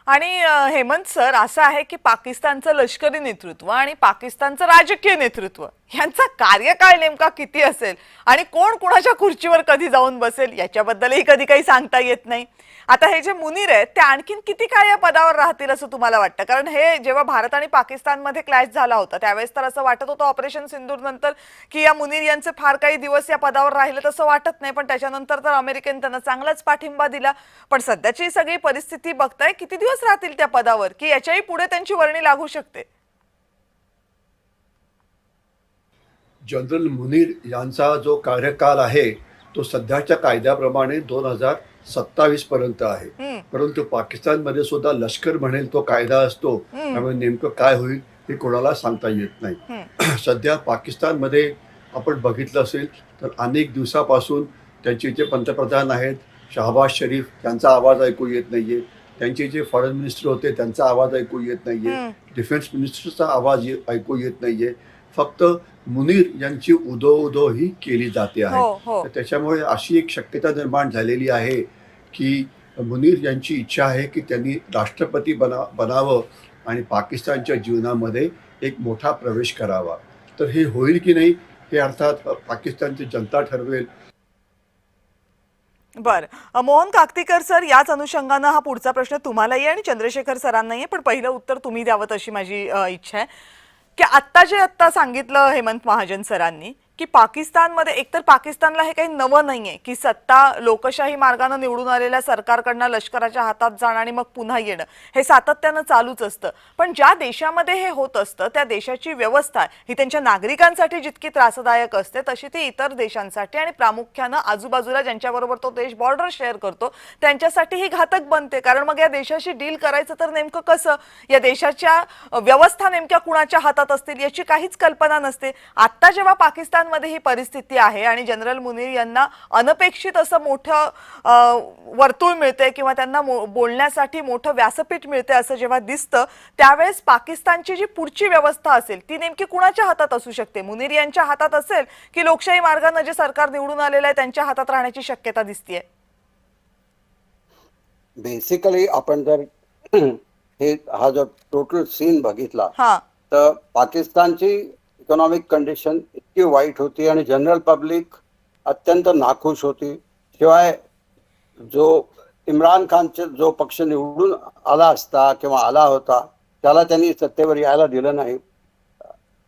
आणि हेमंत सर, असं आहे की पाकिस्तानचं लष्करी नेतृत्व आणि पाकिस्तानचं राजकीय नेतृत्व यांचा कार्यकाळ नेमका किती असेल आणि कोण कोणाच्या खुर्चीवर कधी जाऊन बसेल याच्याबद्दलही कधी काही सांगता येत नाही. आता हे जे मुनीर आहेत ते आणखीन किती काळ या पदावर राहतील असं तुम्हाला वाटतं? कारण हे जेव्हा भारत आणि पाकिस्तानमध्ये क्लॅश झाला होता त्यावेळेस तर असं वाटत होतं ऑपरेशन सिंदूर नंतर की या मुनीर यांचे फार काही दिवस या पदावर राहिले तसं वाटत नाही, पण त्याच्यानंतर तर अमेरिकेने त्यांना चांगलाच पाठिंबा दिला. पण सध्याची सगळी परिस्थिती बघताय किती दिवस राहतील त्या पदावर, की याच्याही पुढे त्यांची वर्णी लागू शकते? जनरल मुनीर यांचा जो कार्यकाल आहे तो सध्याच्या कायद्याप्रमाणे 2027 पर्यंत आहे. परंतु पाकिस्तानमध्ये सुद्धा लष्कर म्हणेल तो कायदा असतो, त्यामुळे नेमकं काय होईल हे कोणाला सांगता येत नाही. सध्या पाकिस्तानमध्ये आपण बघितलं असेल तर अनेक दिवसापासून त्यांचे जे पंतप्रधान आहेत शहबाज शरीफ त्यांचा आवाज ऐकू येत नाहीये, त्यांचे जे फॉरेन मिनिस्टर होते त्यांचा आवाज ऐकू येत नाहीये, डिफेन्स मिनिस्टरचा आवाज ऐकू येत नाहीये. फक्त मुनीर यांची उदो ही केली जाते आहे. त्याच्यामुळे अशी एक शक्यता निर्माण झालेली आहे की मुनीर यांची इच्छा आहे की त्यांनी राष्ट्रपती बनावं आणि पाकिस्तानच्या जीवनामध्ये एक मोठा प्रवेश करावा. तर हे होईल की नाही हे अर्थात पाकिस्तानची जनता ठरवेल. बर, मोहन काकतीकर सर, याच अनुषंगानं हा पुढचा प्रश्न तुम्हालाही आणि चंद्रशेखर सरांनाही, पण पहिलं उत्तर तुम्ही द्यावं अशी माझी इच्छा आहे की आत्ता सांगितलं हेमंत महाजन सरांनी की पाकिस्तानमध्ये एकतर पाकिस्तानला हे काही नवं नाहीये की सत्ता लोकशाही मार्गाने निवडून आलेल्या सरकारकडनं लष्कराच्या हातात जाणं आणि मग पुन्हा येणं हे सातत्यानं चालूच असतं. पण ज्या देशामध्ये हे होत असतं त्या देशाची व्यवस्था ही त्यांच्या नागरिकांसाठी जितकी त्रासदायक असते तशी ती इतर देशांसाठी आणि प्रामुख्यानं आजूबाजूला ज्यांच्याबरोबर तो देश बॉर्डर शेअर करतो त्यांच्यासाठी ही घातक बनते. कारण मग या देशाशी डील करायचं तर नेमकं कसं, या देशाच्या व्यवस्था नेमक्या कुणाच्या हातात असतील याची काहीच कल्पना नसते. आता जेव्हा पाकिस्तान मध्ये ही परिस्थिती आहे आणि जनरल मुनीर यांना अनपेक्षित असं मोठं वर्तुळ मिळते किंवा त्यांना बोलण्यासाठी मोठं व्यासपीठ मिळते असं जेव्हा दिसतं त्यावेळेस पाकिस्तानची जी पुढची व्यवस्था असेल ती नेमकी कुणाच्या हातात असू शकते? मुनीर यांच्या हातात असेल की लोकशाही मार्गाने जे सरकार निवडून आलेलं आहे त्यांच्या हातात राहण्याची शक्यता दिसतेय? बेसिकली आपण जर हा जो टोटल सीन बघितला तर पाकिस्तानची इकॉनॉमिक कंडिशन इतकी वाईट होती आणि जनरल पब्लिक अत्यंत नाखुश होती. शिवाय जो इम्रान खानचा जो पक्ष निवडून आला असता किंवा आला होता त्याला त्यांनी सत्तेवर यायला दिलं नाही.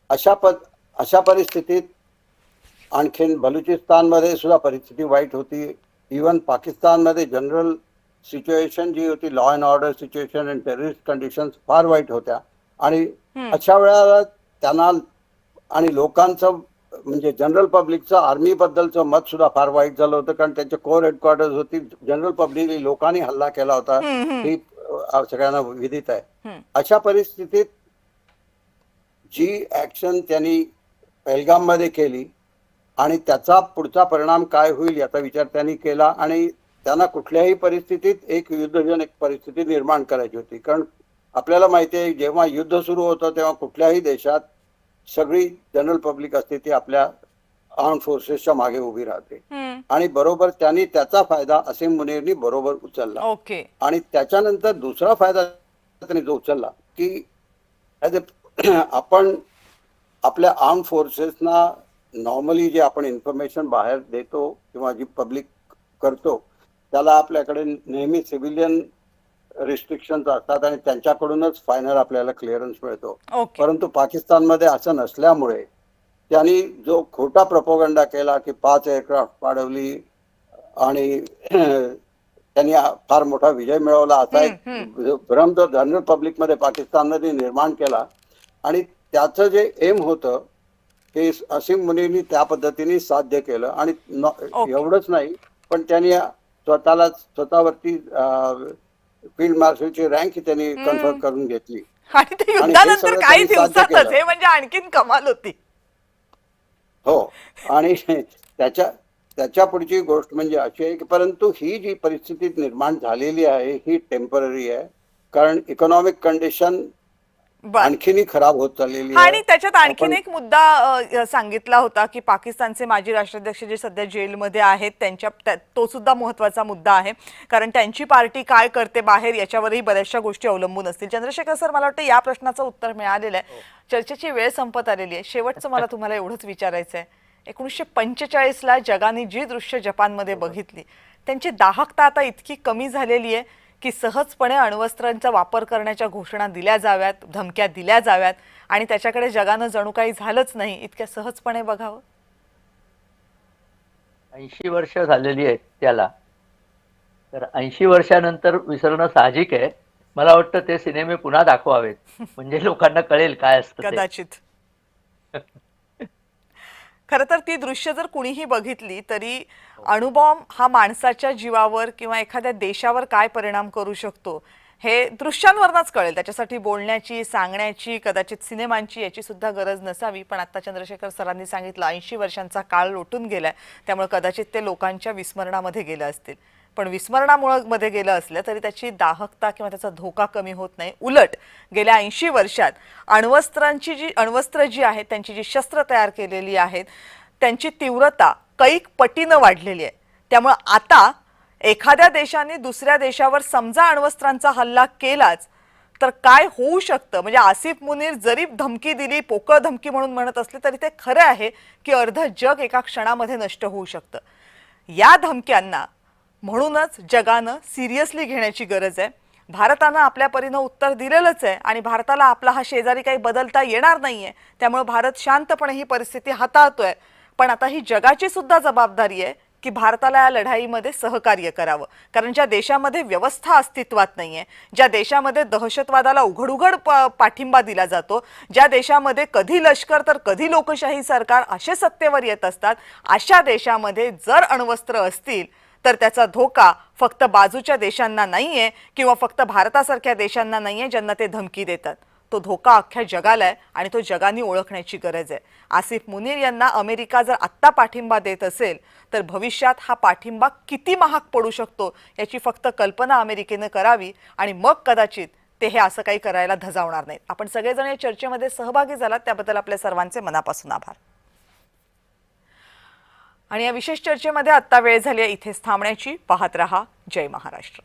अशा परिस्थितीत आणखीन बलुचिस्तानमध्ये सुद्धा परिस्थिती वाईट होती. इवन पाकिस्तानमध्ये जनरल सिच्युएशन जी होती, law and order situation and terrorist conditions फार वाईट होत्या. आणि अशा वेळेला त्यांना आणि लोकांचं म्हणजे जनरल पब्लिकचं आर्मी बद्दलचं मत सुद्धा फार वाईट झालं होतं, कारण त्यांच्या कोर हेडक्वार्टर्स होती. जनरल पब्लिक लोकांनी हल्ला केला होता ही सगळ्यांना विदित आहे. अशा परिस्थितीत जी ऍक्शन त्यांनी पहलगाम मध्ये केली आणि त्याचा पुढचा परिणाम काय होईल याचा विचार त्यांनी केला आणि त्यांना कुठल्याही परिस्थितीत एक युद्धजनक परिस्थिती निर्माण करायची होती. कारण आपल्याला माहिती आहे जेव्हा युद्ध सुरू होतं तेव्हा कुठल्याही देशात सगळी जनरल पब्लिक असते ती आपल्या आर्म फोर्सेसच्या मागे उभी राहते. आणि बरोबर त्यांनी त्याचा फायदा असीम मुनीरनी बरोबर उचलला. ओके. आणि त्याच्यानंतर दुसरा फायदा त्यांनी जो उचलला की आपण आपल्या आर्म फोर्सेसना नॉर्मली जे आपण इन्फॉर्मेशन बाहेर देतो किंवा जी पब्लिक करतो त्याला आपल्याकडे नेहमी सिव्हिलियन रिस्ट्रिक्शन्स असतात आणि त्यांच्याकडूनच फायनल आपल्याला क्लिअरन्स मिळतो. ओके. परंतु पाकिस्तानमध्ये असं नसल्यामुळे त्यांनी जो खोटा प्रोपोगंडा केला की 5 एअरक्राफ्ट पाडवली आणि त्यांनी फार मोठा विजय मिळवला असा एक भ्रम जो जनरल पब्लिकमध्ये पाकिस्तानमध्ये निर्माण केला. आणि त्याचं जे एम होतं ते असीम मुनीरनी त्या पद्धतीने साध्य केलं. आणि एवढंच नाही पण त्यांनी स्वतःवरती फील्ड मार्शलची रँक त्यांनी कन्फर्म करून घेतली. आणि ते आणि हे युद्धानंतर सगळं काही त्यांनी साध्य दिवसातच, केलं. हे म्हणजे आणखीन कमाल होती. हो. आणि त्याच्या पुढची गोष्ट म्हणजे अशी आहे की परंतु ही जी परिस्थिती निर्माण झालेली आहे ही टेम्पररी आहे. कारण इकॉनॉमिक कंडिशन आणखीनही खराब होत चाललेली आहे. आणि त्याच्यात आणखीन एक मुद्दा सांगितला होता की पाकिस्तानचे माजी राष्ट्राध्यक्ष जे सध्या जेलमध्ये आहेत तो सुद्धा महत्वाचा मुद्दा आहे. कारण त्यांची पार्टी काय करते बाहेर याच्यावरही बऱ्याचशा गोष्टी अवलंबून असतील. चंद्रशेखर सर, मला वाटतं या प्रश्नाचं उत्तर मिळालेलं आहे. चर्चेची वेळ संपत आलेली आहे. शेवटचं मला तुम्हाला एवढंच विचारायचं आहे, 1945ला जगाने जी दृश्य जपानमध्ये बघितली त्यांची दाहकता आता इतकी कमी झालेली आहे की सहजपणे अण्वस्त्रांचा वापर करण्याच्या घोषणा दिल्या जाव्यात, धमक्या दिल्या जाव्यात आणि त्याच्याकडे जगानं जणू काही झालंच नाही इतक्या सहजपणे बघावं. 80 वर्ष झालेली आहेत त्याला, तर 80 वर्षानंतर विसरणं साहजिक आहे. मला वाटतं ते सिनेमे पुन्हा दाखवावेत म्हणजे लोकांना कळेल काय असतं ते. कदाचित. खरं तर ती दृश्य जर कुणीही बघितली तरी अणुबॉम्ब हा माणसाच्या जीवावर किंवा एखाद्या देशावर काय परिणाम करू शकतो हे दृश्यांवरच कळेल. त्याच्यासाठी बोलण्याची, सांगण्याची, कदाचित सिनेमांची याची सुद्धा गरज नसावी. पण आता चंद्रशेखर सरांनी सांगितलं 80 वर्षांचा काळ लोटून गेलाय, त्यामुळे कदाचित ते लोकांच्या विस्मरणामध्ये गेलं असतील. पण विस्मरणामुळे मध्ये गेलं असलं तरी त्याची दाहकता किंवा त्याचा धोका कमी होत नाही. उलट गेल्या 80 वर्षात अण्वस्त्र जी आहेत, त्यांची जी शस्त्र तयार केलेली आहेत त्यांची तीव्रता कैक पटीनं वाढलेली आहे. त्यामुळे आता एखाद्या देशाने दुसऱ्या देशावर समजा अण्वस्त्रांचा हल्ला केलाच तर काय होऊ शकतं, म्हणजे आसिफ मुनीर जरी धमकी दिली, पोकळ धमकी म्हणून म्हणत असले तरी ते खरं आहे की अर्ध जग एका क्षणामध्ये नष्ट होऊ शकतं. या धमक्यांना म्हणूनच जगानं सिरियसली घेण्याची गरज आहे. भारतानं आपल्या परीनं उत्तर दिलेलंच आहे आणि भारताला आपला हा शेजारी काही बदलता येणार नाहीये. त्यामुळे भारत शांतपणे ही परिस्थिती हाताळतोय. पण आता ही जगाची सुद्धा जबाबदारी आहे की भारताला या लढाईमध्ये सहकार्य करावं. कारण ज्या देशामध्ये व्यवस्था अस्तित्वात नाहीये, ज्या देशामध्ये दहशतवादाला उघड पाठिंबा दिला जातो, ज्या देशामध्ये कधी लष्कर तर कधी लोकशाही सरकार असे सत्तेवर येत असतात, अशा देशामध्ये जर अण्वस्त्र असतील तर त्याचा धोका फक्त बाजूच्या देशांना नाहीये किंवा फक्त भारतासारख्या देशांना नाहीये ज्यांना ते धमकी देतात. तो धोका अख्ख्या जगाला आहे आणि तो जगाने ओळखण्याची गरज आहे. आसिफ मुनीर यांना अमेरिका जर आत्ता पाठिंबा देत असेल तर भविष्यात हा पाठिंबा किती महाग पडू शकतो याची फक्त कल्पना अमेरिकेनं करावी आणि मग कदाचित ते हे असं काही करायला धजावणार नाहीत. आपण सगळेजण या चर्चेमध्ये सहभागी झालात त्याबद्दल आपल्या सर्वांचे मनापासून आभार. आणि या विशेष चर्चेमध्ये आत्ता वेळ झाली आहे इथेच थांबण्याची. पाहत रहा जय महाराष्ट्र.